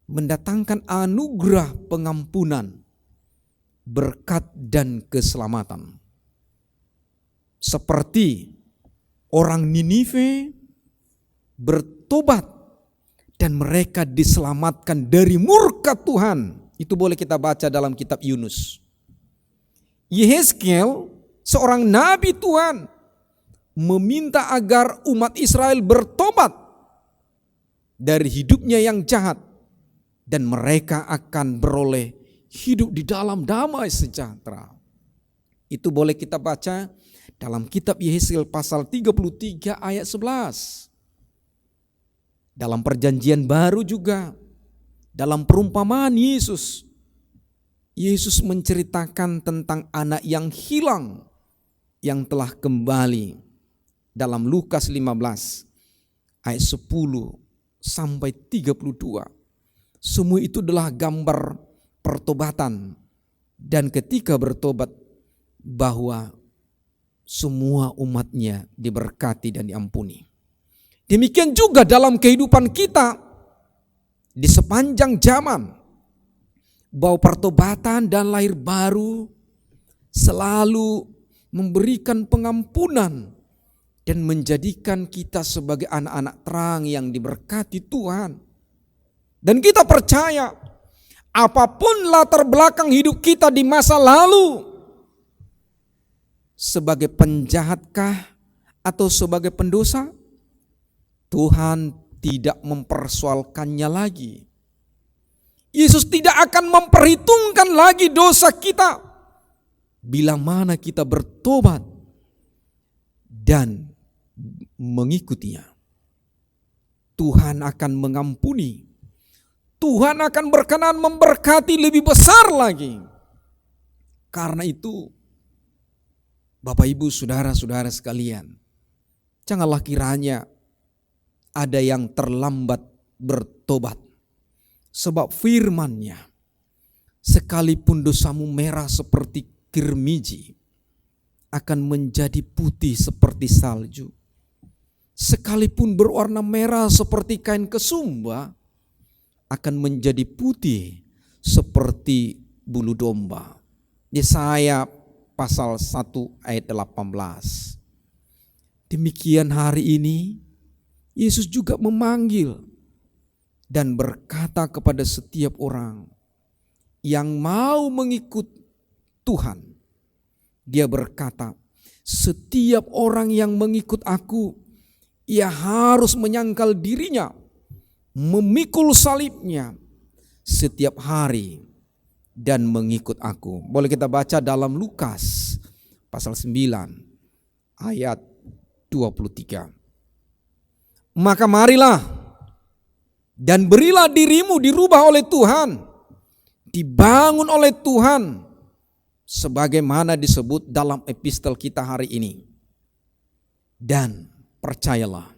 mendatangkan anugerah pengampunan, berkat dan keselamatan. Seperti orang Ninive bertobat dan mereka diselamatkan dari murka Tuhan. Itu boleh kita baca dalam kitab Yunus. Yehezkiel, seorang nabi Tuhan, meminta agar umat Israel bertobat dari hidupnya yang jahat dan mereka akan beroleh hidup di dalam damai sejahtera. Itu boleh kita baca dalam kitab Yehezkiel pasal 33 ayat 11. Dalam perjanjian baru juga, dalam perumpamaan Yesus menceritakan tentang anak yang hilang yang telah kembali dalam Lukas 15 ayat 10 sampai 32. Semua itu adalah gambar pertobatan, dan ketika bertobat bahwa semua umatnya diberkati dan diampuni. Demikian juga dalam kehidupan kita di sepanjang zaman, bahwa pertobatan dan lahir baru selalu memberikan pengampunan dan menjadikan kita sebagai anak-anak terang yang diberkati Tuhan. Dan kita percaya apapun latar belakang hidup kita di masa lalu, sebagai penjahatkah atau sebagai pendosa, Tuhan tidak mempersoalkannya lagi. Yesus tidak akan memperhitungkan lagi dosa kita bila mana kita bertobat dan mengikutinya. Tuhan akan mengampuni. Tuhan akan berkenan memberkati lebih besar lagi. Karena itu, Bapak Ibu saudara-saudara sekalian, janganlah kiranya ada yang terlambat bertobat. Sebab firman-Nya, sekalipun dosamu merah seperti kirmiji, akan menjadi putih seperti salju. Sekalipun berwarna merah seperti kain kesumba, akan menjadi putih seperti bulu domba. Yesaya pasal 1 ayat 18. Demikian hari ini Yesus juga memanggil dan berkata kepada setiap orang yang mau mengikut Tuhan. Dia berkata, setiap orang yang mengikut aku, ia harus menyangkal dirinya, memikul salibnya setiap hari dan mengikut aku. Boleh kita baca dalam Lukas pasal 9 ayat 23. Maka marilah dan berilah dirimu dirubah oleh Tuhan, dibangun oleh Tuhan, sebagaimana disebut dalam epistel kita hari ini. Dan percayalah,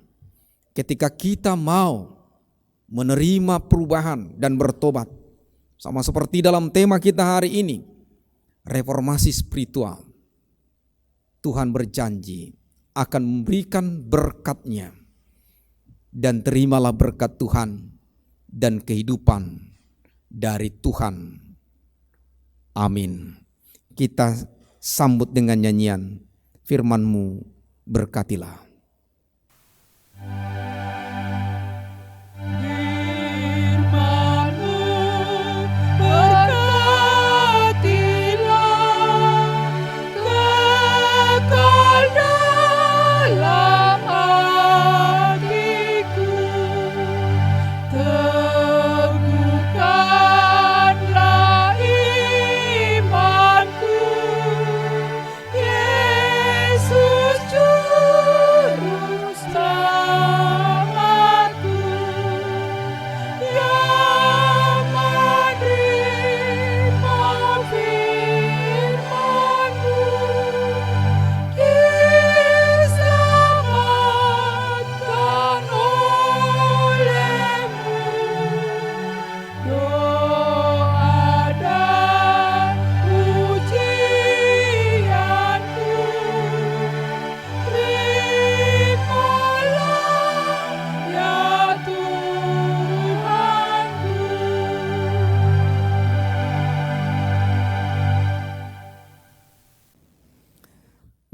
ketika kita mau menerima perubahan dan bertobat, sama seperti dalam tema kita hari ini, reformasi spiritual, Tuhan berjanji akan memberikan berkat-Nya. Dan terimalah berkat Tuhan dan kehidupan dari Tuhan. Amin. Kita sambut dengan nyanyian, firman-Mu berkatilah.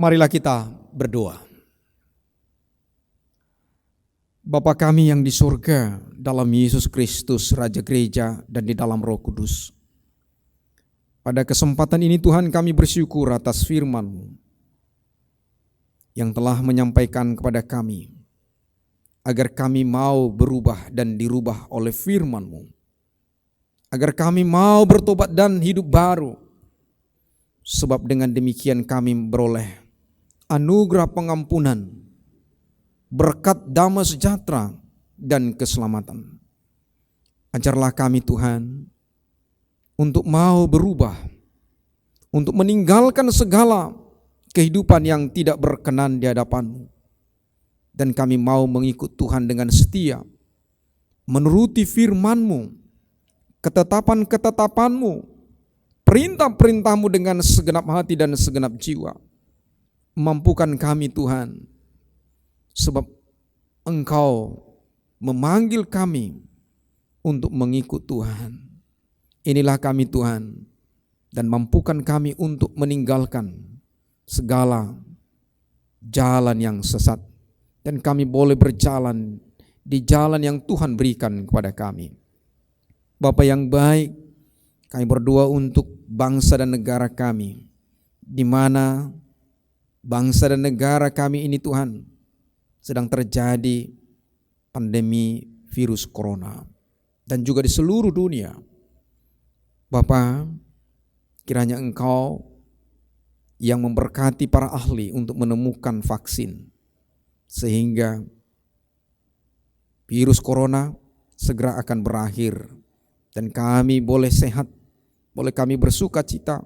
Marilah kita berdoa. Bapa kami yang di surga, dalam Yesus Kristus Raja Gereja dan di dalam Roh Kudus. Pada kesempatan ini Tuhan, kami bersyukur atas firman-Mu yang telah menyampaikan kepada kami, agar kami mau berubah dan dirubah oleh firman-Mu, agar kami mau bertobat dan hidup baru. Sebab dengan demikian kami beroleh anugerah pengampunan, berkat damai sejahtera dan keselamatan. Ajarlah kami Tuhan untuk mau berubah, untuk meninggalkan segala kehidupan yang tidak berkenan di hadapan-Mu. Dan kami mau mengikut Tuhan dengan setia, menuruti firman-Mu, ketetapan-ketetapan-Mu, perintah-perintah-Mu dengan segenap hati dan segenap jiwa. Mampukan kami Tuhan, sebab Engkau memanggil kami untuk mengikut Tuhan. Inilah kami Tuhan, dan mampukan kami untuk meninggalkan segala jalan yang sesat, dan kami boleh berjalan di jalan yang Tuhan berikan kepada kami. Bapa yang baik, kami berdoa untuk bangsa dan negara kami, di mana bangsa dan negara kami ini Tuhan sedang terjadi pandemi virus corona, dan juga di seluruh dunia. Bapa, kiranya Engkau yang memberkati para ahli untuk menemukan vaksin, sehingga virus corona segera akan berakhir, dan kami boleh sehat, boleh kami bersuka cita,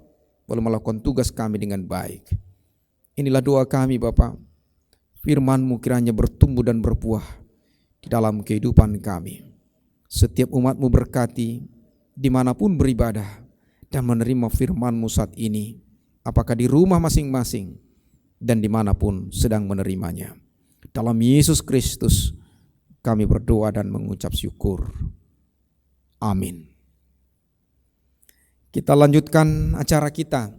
boleh melakukan tugas kami dengan baik. Inilah doa kami Bapa, firman-Mu kiranya bertumbuh dan berbuah di dalam kehidupan kami. Setiap umat-Mu berkati dimanapun beribadah dan menerima firman-Mu saat ini, apakah di rumah masing-masing dan dimanapun sedang menerimanya. Dalam Yesus Kristus kami berdoa dan mengucap syukur. Amin. Kita lanjutkan acara kita,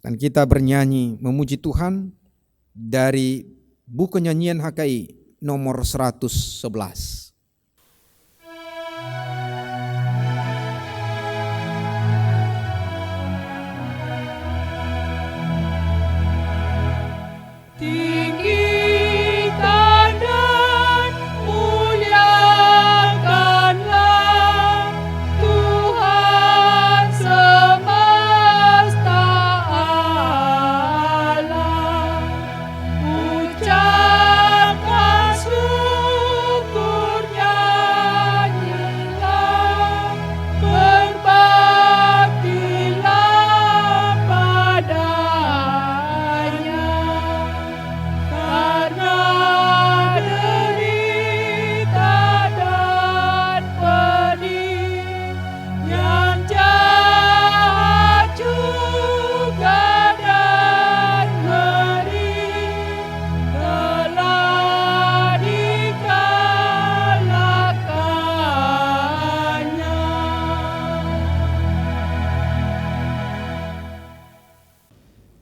dan kita bernyanyi memuji Tuhan dari buku nyanyian HKI nomor 111.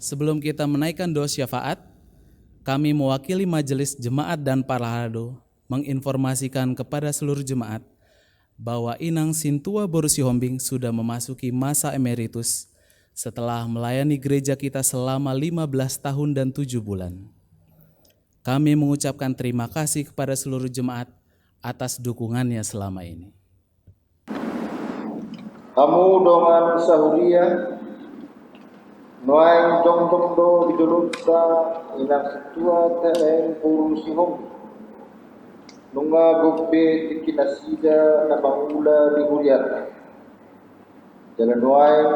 Sebelum kita menaikkan doa syafaat, kami mewakili majelis jemaat dan para halado menginformasikan kepada seluruh jemaat bahwa Inang Sintua Boru Sihombing sudah memasuki masa emeritus setelah melayani gereja kita selama 15 tahun dan 7 bulan. Kami mengucapkan terima kasih kepada seluruh jemaat atas dukungannya selama ini. Kamu dongan sahuria Noaing jong do biduluta Inang Sintua Teng Boru Sihombing Nunga gope tikinasida na bangula di huriata. Jalan noaing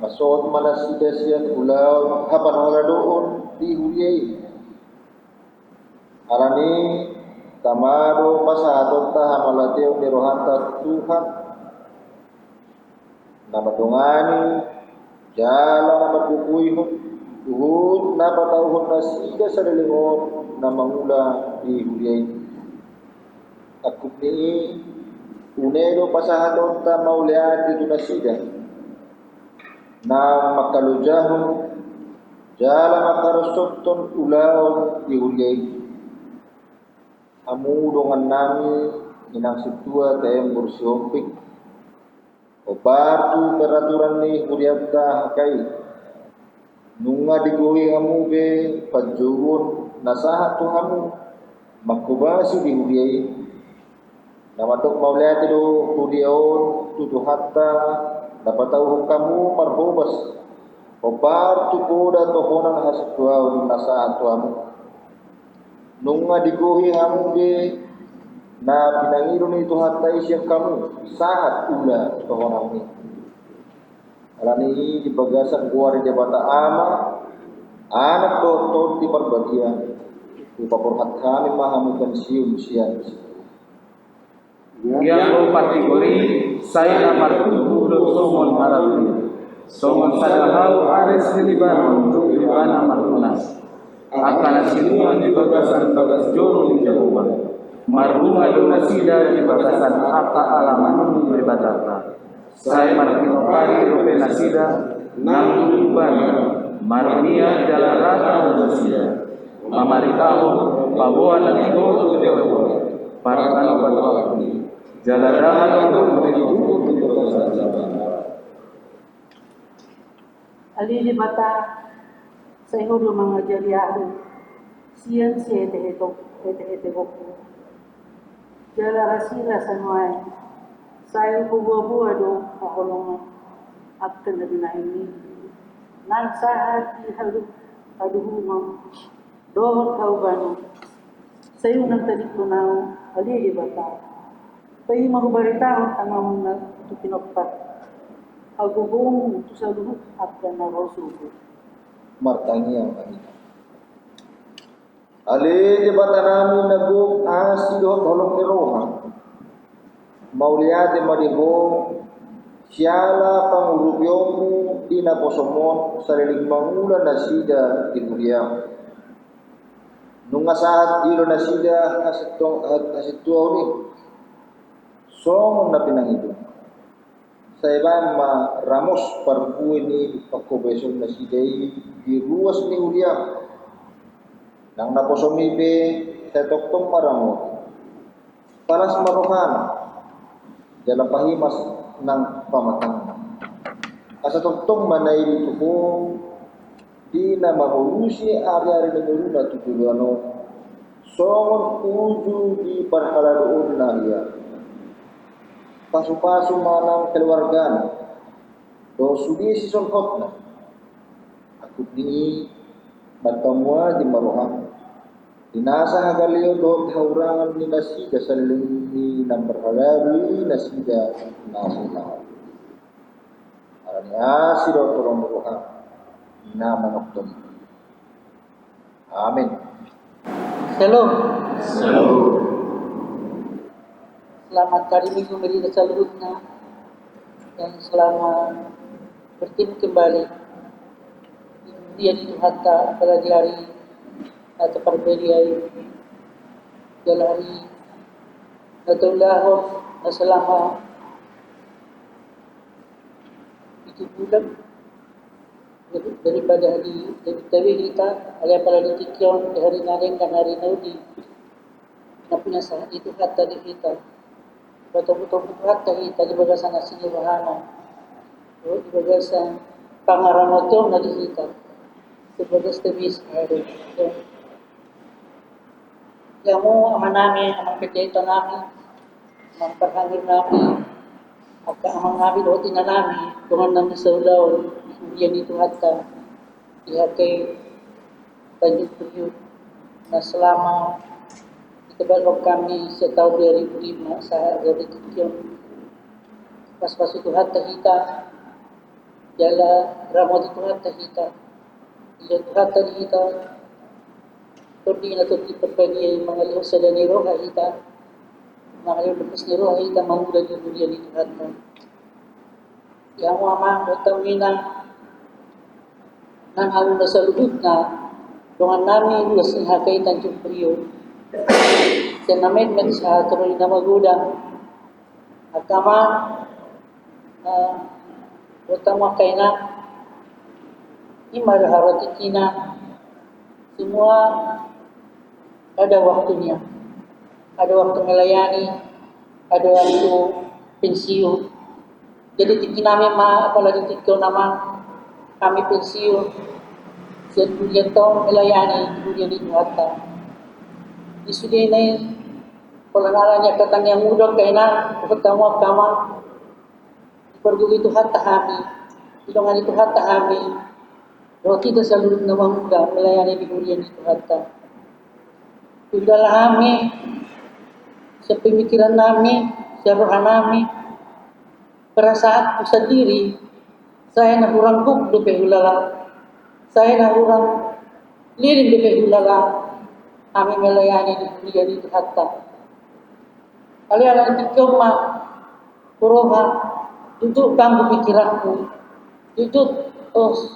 masod manasida siyan ulaw hapan wala doon di huriyay. Arani tamaro pasahadon ta hamalateo ni rohanta Tuhan. Namadungani jala na magkukuyhon tuhod na patauhon na sida sa lilingon na mangula di huriyay. Akub ni unero pasahadon ta maulian dito na sida na makalujahon jala makarosotton ulaw di huriyay. Amudongan nami Inang Sintua Teng Boru Sihombing o bartu peraturan ni huriyata hakai nunga digohi hamu be pajurun nasahat tu hamu makubasi di huriyay namatok mauliati do huriyaon tutu hatta dapat tahu kamu marhobas o bartu poda tohonan hastua nasahat tu hamu nunga digohi hamu be na pinangiron ni Tuhan tayo siya kamu sahat ula tohonan ni alani di bagasan kuwari di bata ama anak doktor di perbadia, upaporhat kami mahamukan sium sian. Yang kategori saya nomor 7 somon harapnya. Somon sadahau ares diliban untuk dibana martunas. Akan siluman di bagasan bagas joro di jawaban. Marunga donasida di bagasan apa alaman berbatata. Saya martinopari rupe nasida nang dibana. Marnia jalan rata donasida. Mamarikaho pabuan dan ikotu jawaban. Para obat waktu. Jalan rata untuk hidup di bagasan jawaban. Ali di bata sa ihudo mga jariyahu siyan si ete boku jala rasila sa nuay sayo buwa-buwa do kakulong akta na binaini nang sahat di haduhumang dohot haubano sayo nang tadik tunaw ali di bata payo mahubaritaon tangamon na tupinokpat agubong tu sa luhut akta na rosubo Martangi yang kami. Ali di bata namin naguk asido tolong teroha. Mauliate maribo siala pangurubyomu ina posomon sariling mangula nasida di mulia. Nunga saat dilo nasida hasituaw ni. Somon na pinangido. Sa iba Ramos parbuin ni pagkobesyon na si Day di ruas ni Julian nang naposomibe sa toktong maramot para sa maruhan dalam pahimas ng pamatang asa toktong manay dito ko di na mamulusi ari-ari na muruna tutulano songon uju di parhalaroon na iya pasu-pasu manang keluarga do sudi si solhot na aku ni bertemu di maruhang dinasa hagalio do haurangan ni nasida saling ni number halari nasida nasila arani asi do tolong maruhang nama nokton amin. Shalom. Selamat hari Minggu Medina seluruhnya dan selamat bertemu kembali di Tuhan hatta pada hari atau perbedaan dalam hari atau lahir selama itu bulan daripada hari kita ada pada ditikion di hari Nadeng dan hari Naudi na pinasa itu hatta di kita betul-betul hatta kita di bagasan asini bahana di bagasan pangaranoto na di kita sebagai stebis hari yang mo amanami amang kejayaan namin amang perhangin namin at amang namin hotin na namin tungan namin sa ulaw yan itu hatta lihat kay tajuk na selama Sebab kami setahun 2005 saya jadi tujuan pas itu hatta kita jala ramot itu hatta kita ia hatta kita pergi atau pergi mengalir sedani roh kita mengalir lepas ni roh kita mahu dari dunia itu hatta yang mama utamina nang halu na salubutna dengan nami luas ni hakai tanjung priok sa namin sa tuloy na magulang agama utama kay na imaraharatikina semua ada waktunya ada waktu melayani ada waktu pensiun jadi tiki namin apalagi tiki nama kami pensiun kemudian tahun melayani kemudian dinyata isude na palanaranya katang yang muda kaina ketemu agama pergi itu hatta kami ilongan itu hatta kami kalau kita selalu nama muda melayani di dunia itu hatta sudah kami sepemikiran kami serohan kami perasaan sendiri saya nak kurang kuk lupa ulala saya nak kurang lirin di kahilala kami melayani di dunia di hatta. Kalian ikaw kuroha duduk bangku pikiranku duduk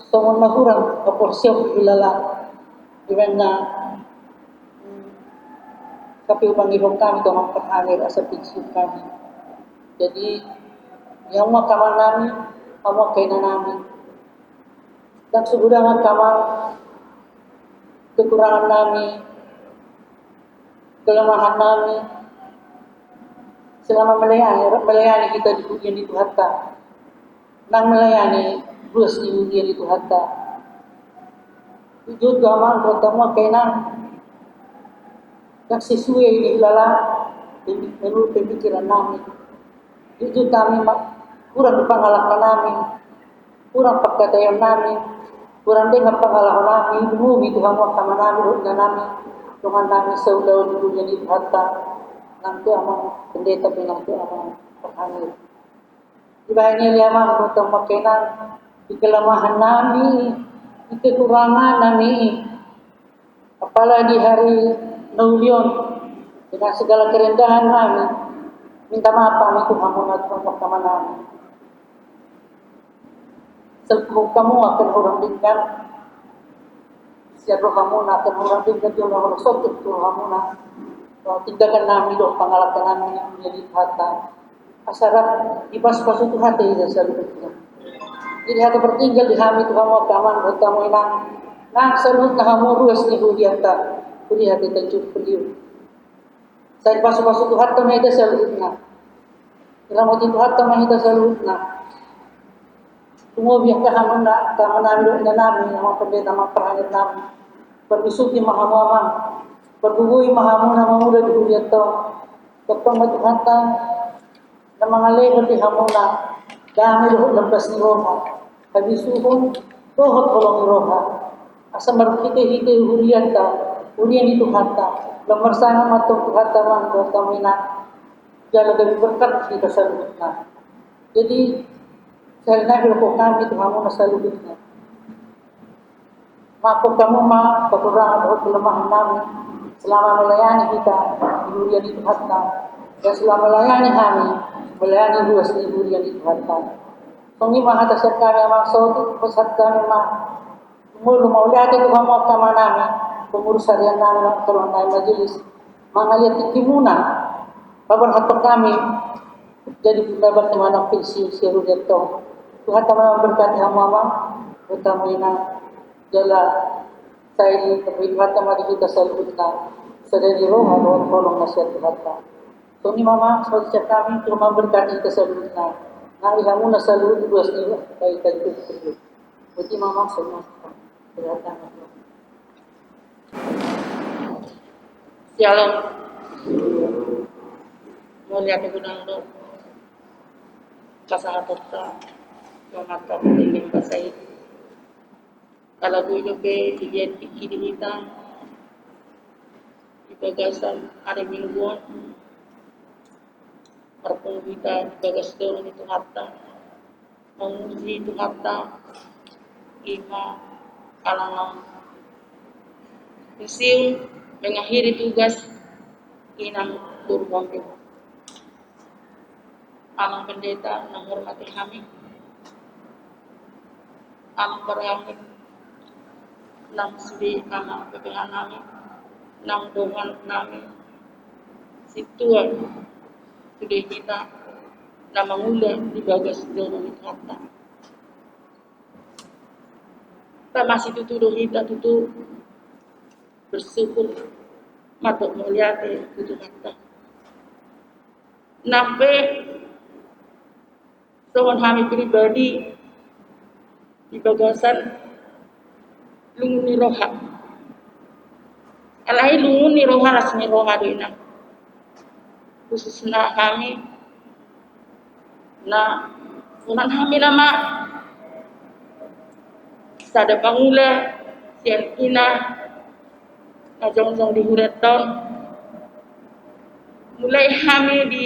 sama mahurang kaporsyon kahilala di mana kapi Panginoon kami ito memperhalir asa pinsip kami. Jadi yang mga kamar namin, ang mga kainan namin. Dan segurangan kamar kekurangan namin, kelemahan namin, selama melayani kita di dunia di Tuhatta, nang melayani bus di dunia di Tuhatta. Jujur kamar pertama kainan yang sesuai di ilala menurut pemikiran namin. Jujur kami kurang pangalaman namin, kurang pagkatayan namin, kurang dengan pangalaman namin, bumi Tuhan wakama namin, hutna namin, Tuhan namin sa ulaw di dunia di Tuhatta, nang amang pendeta pinang amang paghanil. Ibahin niya lamang kung makinan, di kelemahan namin, di kekurangan namin, apalagi hari Naulion, dengan segala kerendahan namin, minta maaf kami Tuhan mo at pagkama namin. Selpuk kamu akan orang tinggal, siapa kamu akan orang tinggal di orang sotot kamu na, tinggalkan namin doon pangalakan namin yang menjadi hata. Asarap ipas-pas itu hati ya selalu. Jadi hati bertinggal di kami Tuhan mo kaman bertamu inang, nang salut na kamu ruas ni Hudianta, Hudianta tanjur peliu. Saya pasu-pasu Tuhan kami ada salutna. Kalau mau Tuhan kami ada salutna. Tumubiyak ka hamon na namin na namin ang mga pendeta mga perhanit namin. Pagisuti mahamamang, paggugoy mahamon na mamula di Juliet to. Kapag matuhatan na mga level di hamon na dami luhot labas ni Roma. Habisuhon, rohot kolong ni Roma. Asa marukite-hite Juliet ta, Juliet di Tuhan ta. Lamarsana matong Tuhan tamang buat kami na jalan dari berkat kita salubit na. Jadi saya nak ko kami Tuhan mo na salubit na. Mako kamu kekurangan atau kelemahan namin selama melayani kita di dunia di Tuhan ta. Dan selama melayani kami melayani luas di dunia di Tuhan ta. Kung mahatasat kami ang sautit pasat kami mulu maulati Tuhan mo kama namin pengurus harian namin ang karoon na majelis, mga liatik muna, pabarhatok kami, jadi dapat naman ang pensiun si Rudeto. Tuhan kami berkati ang mama, utama na jala sa ili, tapi Tuhan kami kita sa lubit na, sa dari roha, rohon kolong na siya Tuhan ka. So ni mama, sa siya kami, Tuhan berkati kita sa lubit na, nalihan mo na sa lubit, buwas nila, kaya tayo tutuloy. Buti mama, sa mga berkata na Tuhan. Shalom. Mulia kegunaan do. Kasangatotta. Yung mata pagiging basay. Kalaguyo pe, diyan ikidinitan. Ibagasan, arimingguan. Parpong kita, ibagas doon ito hata. Mangusi ito hata. Ima, alangang. Museum mengakhiri tugas inang turwang itu. Amang pendeta menghormati kami. Amang berangit nang sudi amang pegangan kami, nang dongan kami. Situan sudah kita na mangula di bagas doon itu kata. Tak masih tutup kita tutup bersyukur matok melihat itu kata. Nampe soal kami pribadi di bagasan lunguni roha. Alai lunguni roha rasmi roha dina. Khususnya kami na unan kami lama sada pangula sian ina na jong-jong di Hureton mulai kami di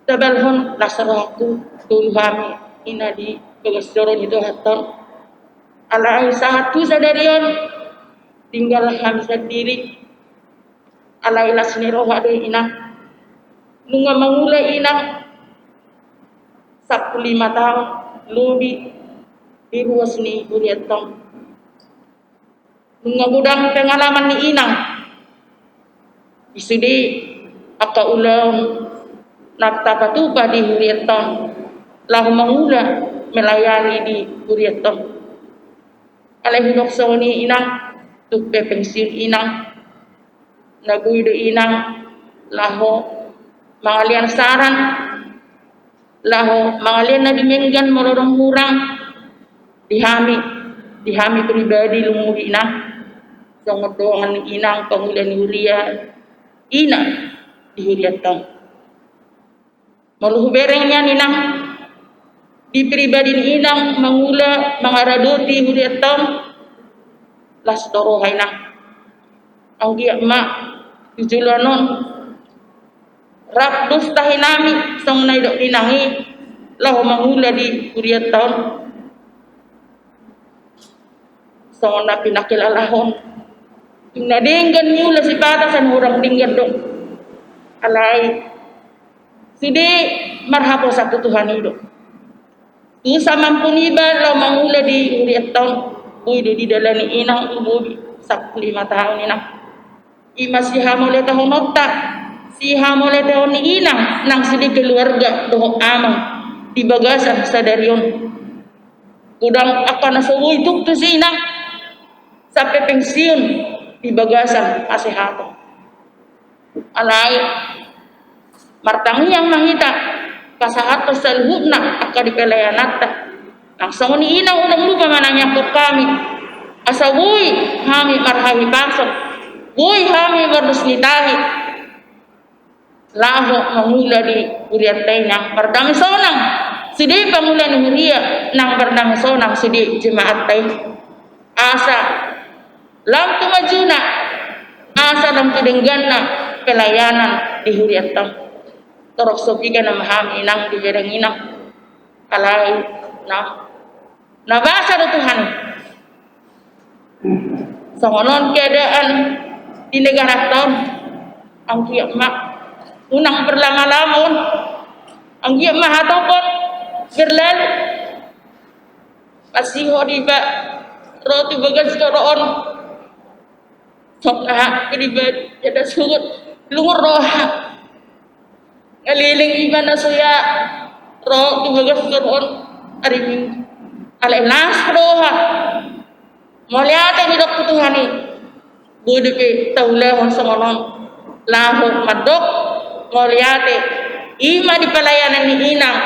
Tabelhon lasaraku dulu kami ina di Bagasdoron itu Hureton Alai satu sadarion tinggal kami sendiri. Alai lasni roh ada inang. Nunga mangula inang 15 tahun lebih di ruas ni Huriatong. Nunga gudang pengalaman ni inang. Isudi aka ulang naptapatupa di Huriatong. Lahu mangula melayani di Huriatong. Alai hudok ni inang tupe pensiun inang naguido inang laho mangalian saran laho mangalian na dimenggan mororong hurang dihami pribadi lumuhi inang songodoangan inang pangulian huria inang di Huriatong maluhu berengnya inang di pribadi inang mangula mangaradoti Huriatong las doro hainang ang giya ma tujulanon rap dus tahinami song naidok dinangi lahu mangula di Huriatong song na pinakilalahon nadinggan niula si batasan hurang dinggan dong alay sidi marhapo sa Tuhan hidup Tusa mampuniba lau mangula di Huriatong uido di dalani inang ububi 15 tahun inang ima siha mole tahun nota siha mole tahun ni inang nang sidi keluarga dohok amang di bagasan sadarion udang akan nasawuy tuktu si inang sampai pensiun di bagasan asehato alay martangi yang mangita kasahato salhubna akka di pelayanata langsung ni inang unang lupa mananya ko kami asawuy hami marhahi pasok wuy hami berdusnitahi laho mangula di Huriatay nang berdami sonang sudi pangulan huria nang berdami sonang sudi jemaat tay asa lam tumajuna asa lam tudengganna pelayanan di Huriatay torok sopikan na mahami inang di bereng inang alay na nabasa na Tuhan sa ngonon keadaan di negara taon ang giyak ma unang berlama-lamon ang giyak mahatopon berlalu pasiho di ba roti bagas koroon sok na kediba jada sugut lungur roha ngaliling iba na suya ro tubagas karon aring alay nas roha moliate ni dok Tuhani budi pe taulahon sa ngonon laho madok moliate ima di pelayanan ni inang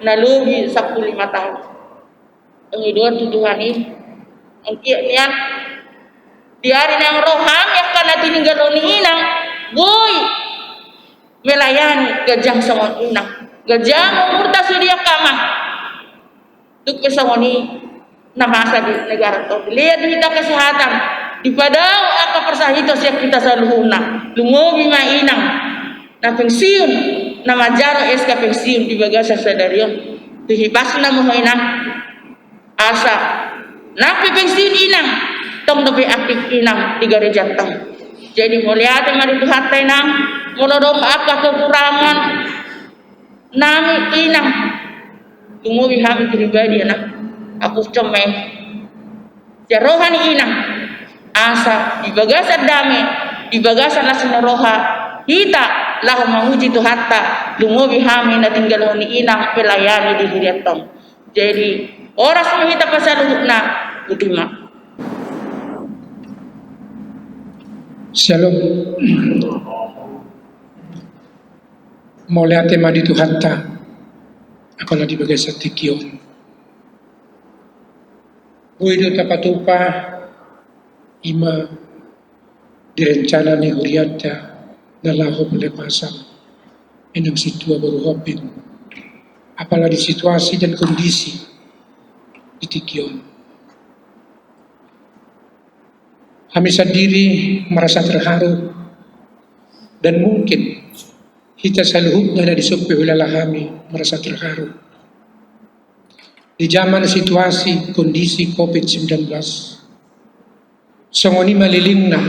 nalugi 15 tahun ang idon Tuhani ang kiya niyan diari nang roham yakan na tininggalon ni inang boy melayani gajang sama inang gajang umurta sudia kama tuk pesawani namasa di negara to lihat kita kesehatan di padau aka persahito siap kita saluhuna lungobi ma inang na pensiun na majaro eska pensiun di bagasa sadarion tuhibasna mo inang asa na pensiun inang tong dobe aktif inang di gereja tong jadi mulia mari Tuhan nang monorom apa kekurangan nami inang tumuwi hami pribadi anak aku comeng jarohani inang asa di bagasan dame di bagasan lasina roha hita lahu manguji tu hatta lumuwi hami na tinggal honi inang pelayani di Huriatong jadi oras menghita pasalukna utima. Shalom. Mole tema di Tuhatta akola di bagai satikion. Buido tapatupa ima direncana ni Huriatta na laho pelepasan enam situa baru hopin. Apalagi situasi dan kondisi di Tikion. Kami sendiri merasa terharu dan mungkin kita seluruhnya dari suku wilayah kami merasa terharu di zaman situasi kondisi COVID-19. Songoni maliling na,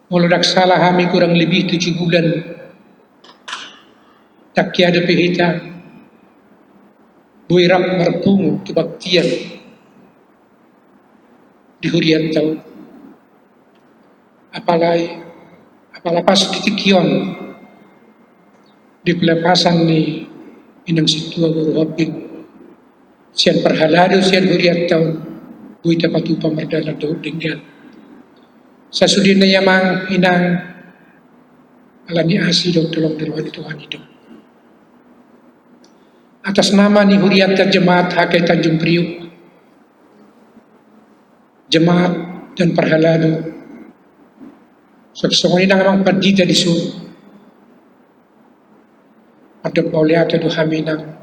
muludak salah kami kurang lebih 7 bulan. Tak kiada pihita, buirap marpung kebaktian di hurian tahu. Apalapas kitikion di pelepasan ni inang situa guru hoping sian perhalado sian hurian tahun buita patupa merdala do dinggal sasudin na yamang inang alani asi do tolong diruan Tuhan hidup atas nama ni hurian jemaat Hakai Tanjung Priuk, jemaat dan perhalado sesuai dengan memang perdita di sur ada pauliata do haminang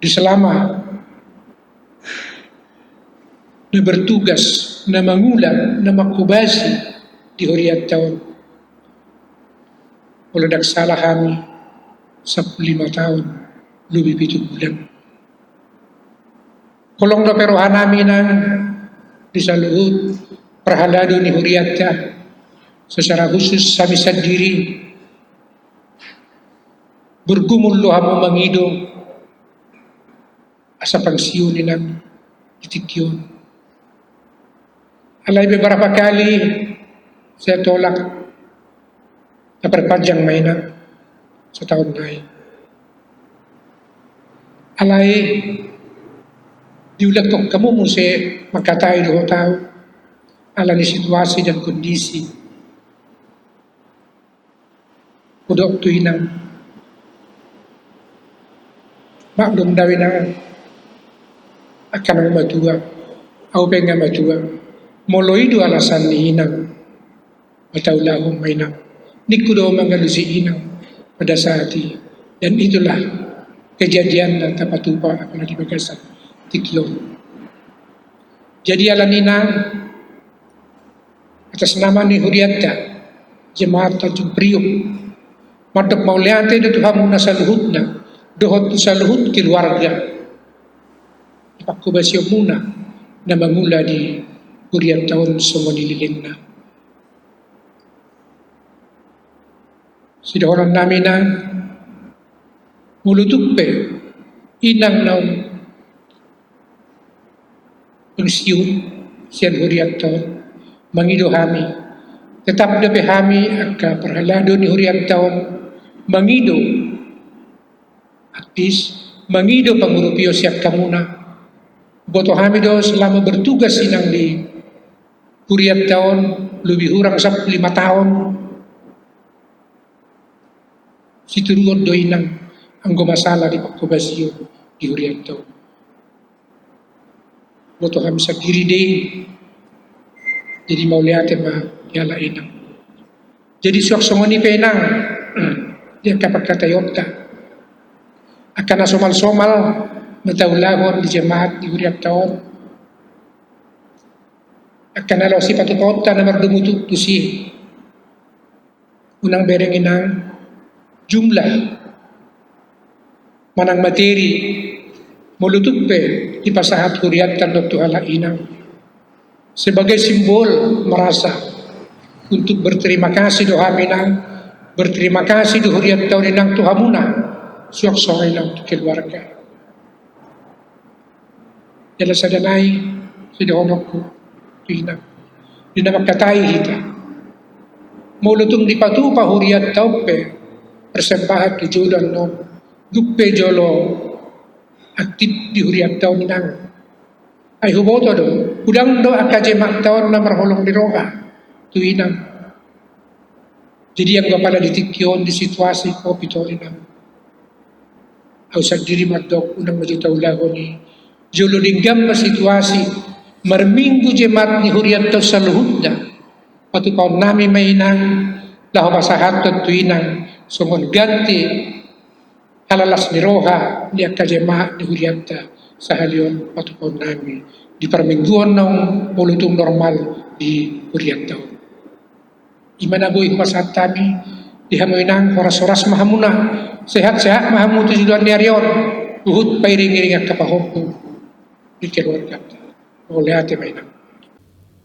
di selama na bertugas na mangulang na makubasi di huriat tahun muludak salah kami 15 tahun lebih 7 bulan kolong do perohan namin ang di saluhut perhalado ni huriat secara khusus kami sendiri bergumul lohamu mangido asa pangsiun ng itikyon. Alay beberapa kali saya tolak na perpanjang mainan sa tahun na yun. Alay diulat ko kamu mo siya magkatayo do tao ala ni situasi dan kondisi Udok tu inang maklum dawin na akan ang matua au penga matua moloi do alasan ni inang mataulah mainang nikudo mangalusi inang pada saat itu dan itulah kejadian dan tapatupa apa di bagasan tikyo jadi alanina atas nama ni huriatta jemaat Tanjung Priuk madap mauliate do Tuhan muna sa luhut na dohot sa luhut keluarga ipakubasyo muna na mangula di huriat tahun semua nililing na sidahoran namin na mulutukpe inang naon pengsiun siyan huriat tahun mangido hami tetap dape hami agka perhalado ni huriat tahun mangido aktis mangido pangurupio siap kamuna boto hami do selama bertugas inang di huriat tahun lebih hurang 5 tahun situruon do inang anggo masalah di pakubasyo di huriat tahun boto kami sa diri day jadi mauliate ma yala inang jadi suak songoni pe inang dia kapag katayota akan na somal-somal matawlahon di jemaat di huriat tahun akan na si patutota na mardumutuk tusi unang bereng inang jumlah manang materi mulutuk pe di pasahat huriat tandok tuhala inang sebagai simbol merasa untuk berterima kasih doa minang berterima kasih di huriat tahun inang tuhamuna suak sore lang keluarga jala sadanay sidahonok ko inang di na magkatay hita mulutong di patupa huriat tahun pe persembahan tujuan no dupe jolo aktif di huriat tahun inang ay huboto do udang do akajemak tahun na marholong di roka tu inang jadi yang pala ditikyon di situasi ko pitoli na au sa diri madok unang majutaulah ni jolo dinggam na situasi marminggu jemaat ni huriat taw sa luhudda patupaw nami mainang laho masahatot tuinang sungon ganti halalas ni roha ni akajemaat ni huriat sa halion patupaw nami di parmingguan ng mulutong normal di huriat taw imanagoy humasat kami dihamoy nang oras-oras mahamuna sehat-sehat mahamu tujuan ni arion Uhud pairing-iring at kapahompo di keluarga. Oleh hati mainan.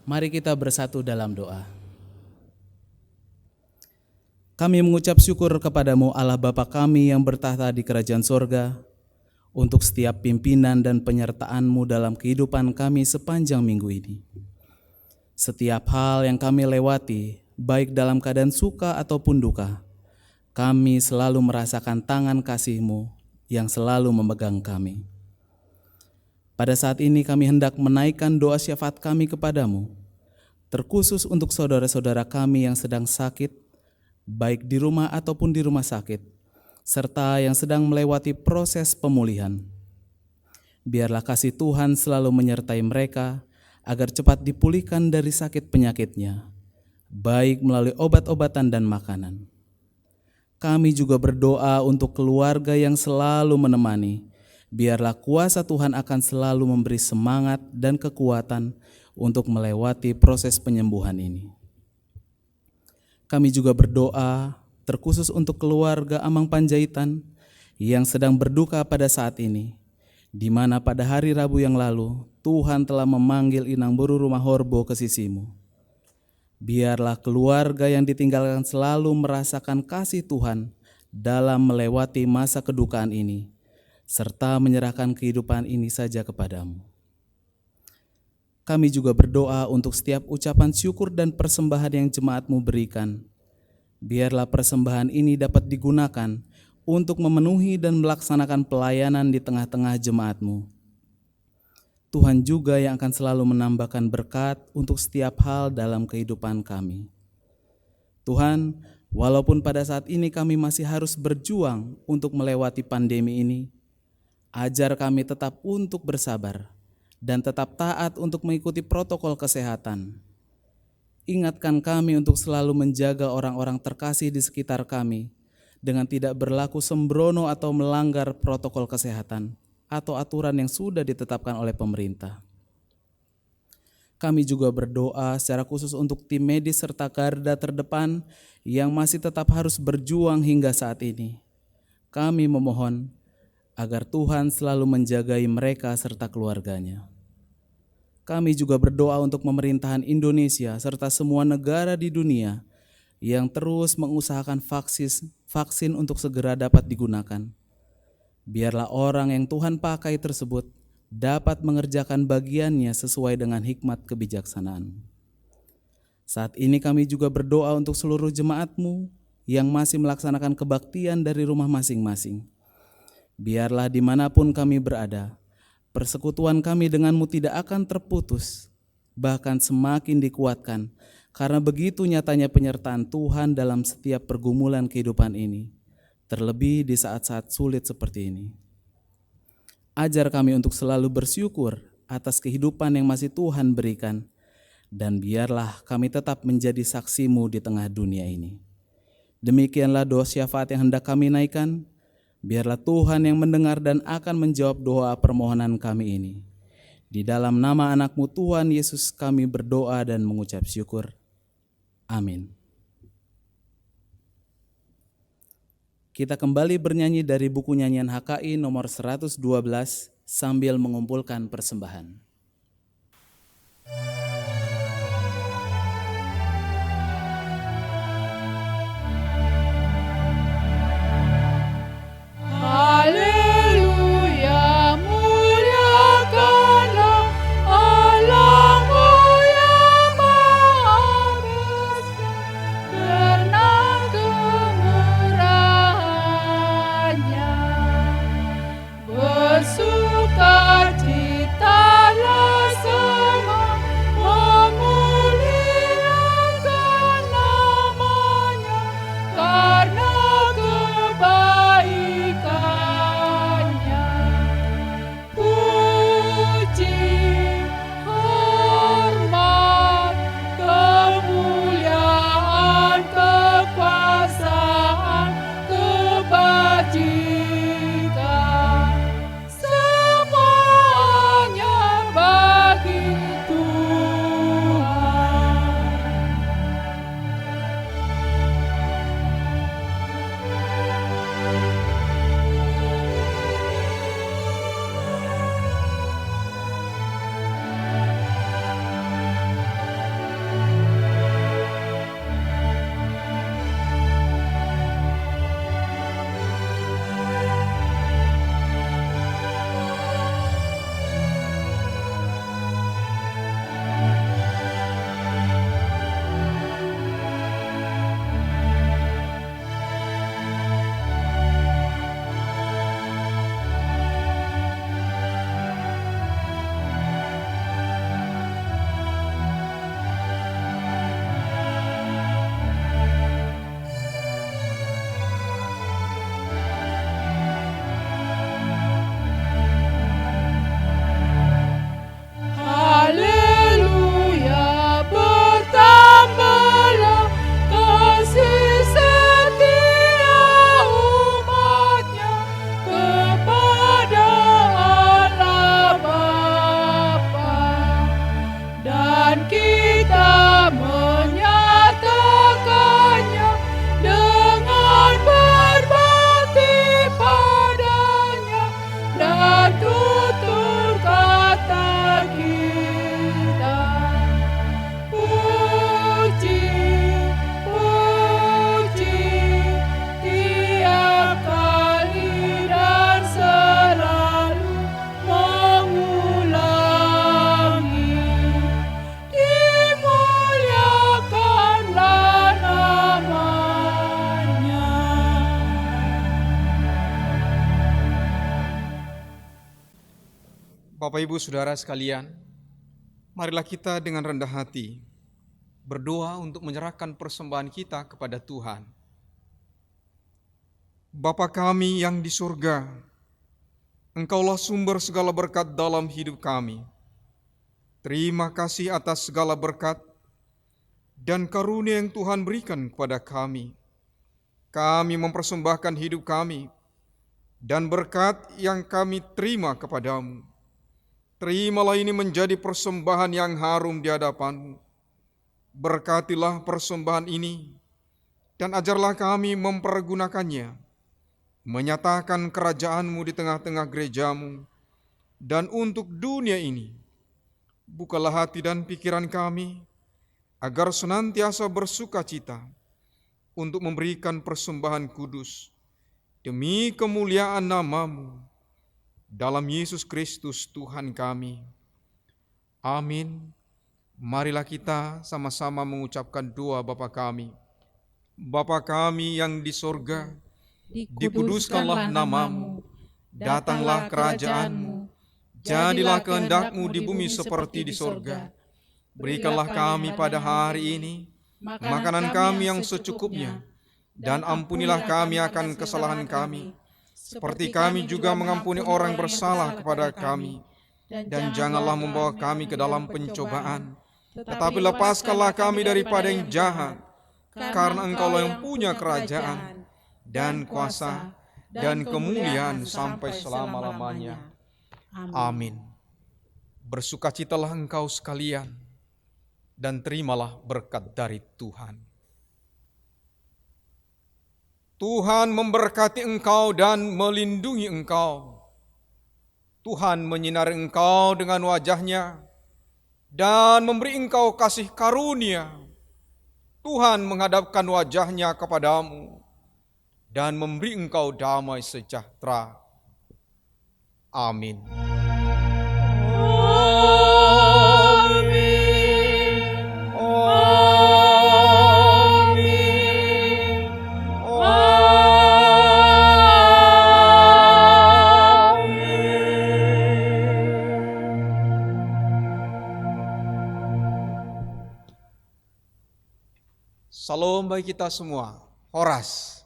Mari kita bersatu dalam doa. Kami mengucap syukur kepadamu Allah Bapa kami yang bertahta di kerajaan sorga, untuk setiap pimpinan dan penyertaan-Mu dalam kehidupan kami sepanjang minggu ini. Setiap hal yang kami lewati, baik dalam keadaan suka ataupun duka, kami selalu merasakan tangan kasih-Mu yang selalu memegang kami. Pada saat ini kami hendak menaikkan doa syafaat kami kepadamu, terkhusus untuk saudara-saudara kami yang sedang sakit, baik di rumah ataupun di rumah sakit, serta yang sedang melewati proses pemulihan. Biarlah kasih Tuhan selalu menyertai mereka, agar cepat dipulihkan dari sakit penyakitnya, baik melalui obat-obatan dan makanan. Kami juga berdoa untuk keluarga yang selalu menemani. Biarlah kuasa Tuhan akan selalu memberi semangat dan kekuatan untuk melewati proses penyembuhan ini. Kami juga berdoa terkhusus untuk keluarga Amang Panjaitan yang sedang berduka pada saat ini, di mana pada hari Rabu yang lalu Tuhan telah memanggil Inang Boru Rumah Horbo ke sisi-Mu. Biarlah keluarga yang ditinggalkan selalu merasakan kasih Tuhan dalam melewati masa kedukaan ini, serta menyerahkan kehidupan ini saja kepadamu. Kami juga berdoa untuk setiap ucapan syukur dan persembahan yang jemaat-Mu berikan. Biarlah persembahan ini dapat digunakan untuk memenuhi dan melaksanakan pelayanan di tengah-tengah jemaat-Mu. Tuhan juga yang akan selalu menambahkan berkat untuk setiap hal dalam kehidupan kami. Tuhan, walaupun pada saat ini kami masih harus berjuang untuk melewati pandemi ini, ajar kami tetap untuk bersabar dan tetap taat untuk mengikuti protokol kesehatan. Ingatkan kami untuk selalu menjaga orang-orang terkasih di sekitar kami dengan tidak berlaku sembrono atau melanggar protokol kesehatan atau aturan yang sudah ditetapkan oleh pemerintah. Kami juga berdoa secara khusus untuk tim medis serta garda terdepan yang masih tetap harus berjuang hingga saat ini. Kami memohon agar Tuhan selalu menjagai mereka serta keluarganya. Kami juga berdoa untuk pemerintahan Indonesia serta semua negara di dunia yang terus mengusahakan vaksin untuk segera dapat digunakan. Biarlah orang yang Tuhan pakai tersebut dapat mengerjakan bagiannya sesuai dengan hikmat kebijaksanaan. Saat ini kami juga berdoa untuk seluruh jemaat-Mu yang masih melaksanakan kebaktian dari rumah masing-masing. Biarlah dimanapun kami berada, persekutuan kami dengan-Mu tidak akan terputus, bahkan semakin dikuatkan, karena begitu nyatanya penyertaan Tuhan dalam setiap pergumulan kehidupan ini, terlebih di saat-saat sulit seperti ini. Ajar kami untuk selalu bersyukur atas kehidupan yang masih Tuhan berikan, dan biarlah kami tetap menjadi saksi-Mu di tengah dunia ini. Demikianlah doa syafaat yang hendak kami naikkan. Biarlah Tuhan yang mendengar dan akan menjawab doa permohonan kami ini. Di dalam nama anak-Mu Tuhan Yesus kami berdoa dan mengucap syukur. Amin. Kita kembali bernyanyi dari buku nyanyian HKI nomor 112 sambil mengumpulkan persembahan. Haleluya, muliakanlah Allah-Mu yang Maha Besar, karena kemurahan-Nya. Bersukacitalah Bapak Ibu Saudara sekalian, marilah kita dengan rendah hati berdoa untuk menyerahkan persembahan kita kepada Tuhan. Bapa kami yang di surga, Engkaulah sumber segala berkat dalam hidup kami. Terima kasih atas segala berkat dan karunia yang Tuhan berikan kepada kami. Kami mempersembahkan hidup kami dan berkat yang kami terima kepadamu. Terimalah ini menjadi persembahan yang harum di hadapan-Mu. Berkatilah persembahan ini dan ajarlah kami mempergunakannya, menyatakan kerajaan-Mu di tengah-tengah gereja-Mu dan untuk dunia ini. Bukalah hati dan pikiran kami agar senantiasa bersuka cita untuk memberikan persembahan kudus demi kemuliaan nama-Mu. Dalam Yesus Kristus Tuhan kami. Amin. Marilah kita sama-sama mengucapkan doa Bapa kami. Bapa kami yang di sorga, dikuduskanlah nama-Mu, datanglah kerajaan-Mu, jadilah kehendak-Mu di bumi seperti di sorga. Berikanlah kami pada hari ini makanan kami yang secukupnya, dan ampunilah kami akan kesalahan kami, seperti kami juga mengampuni orang bersalah kepada kami. Dan janganlah membawa kami ke dalam pencobaan, tetapi lepaskanlah kami daripada yang jahat, karena Engkaulah yang punya kerajaan, dan kuasa, dan kemuliaan sampai selama-lamanya. Amin. Bersukacitalah engkau sekalian, dan terimalah berkat dari Tuhan. Tuhan memberkati engkau dan melindungi engkau. Tuhan menyinari engkau dengan wajah-Nya dan memberi engkau kasih karunia. Tuhan menghadapkan wajah-Nya kepadamu dan memberi engkau damai sejahtera. Amin. Salam bagi kita semua. Horas.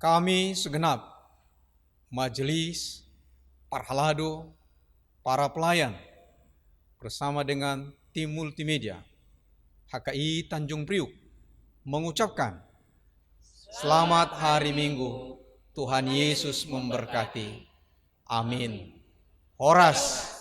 Kami segenap majelis, parhalado, para pelayan bersama dengan tim multimedia HKI Tanjung Priuk mengucapkan Selamat Hari Minggu. Tuhan Yesus memberkati. Amin. Horas.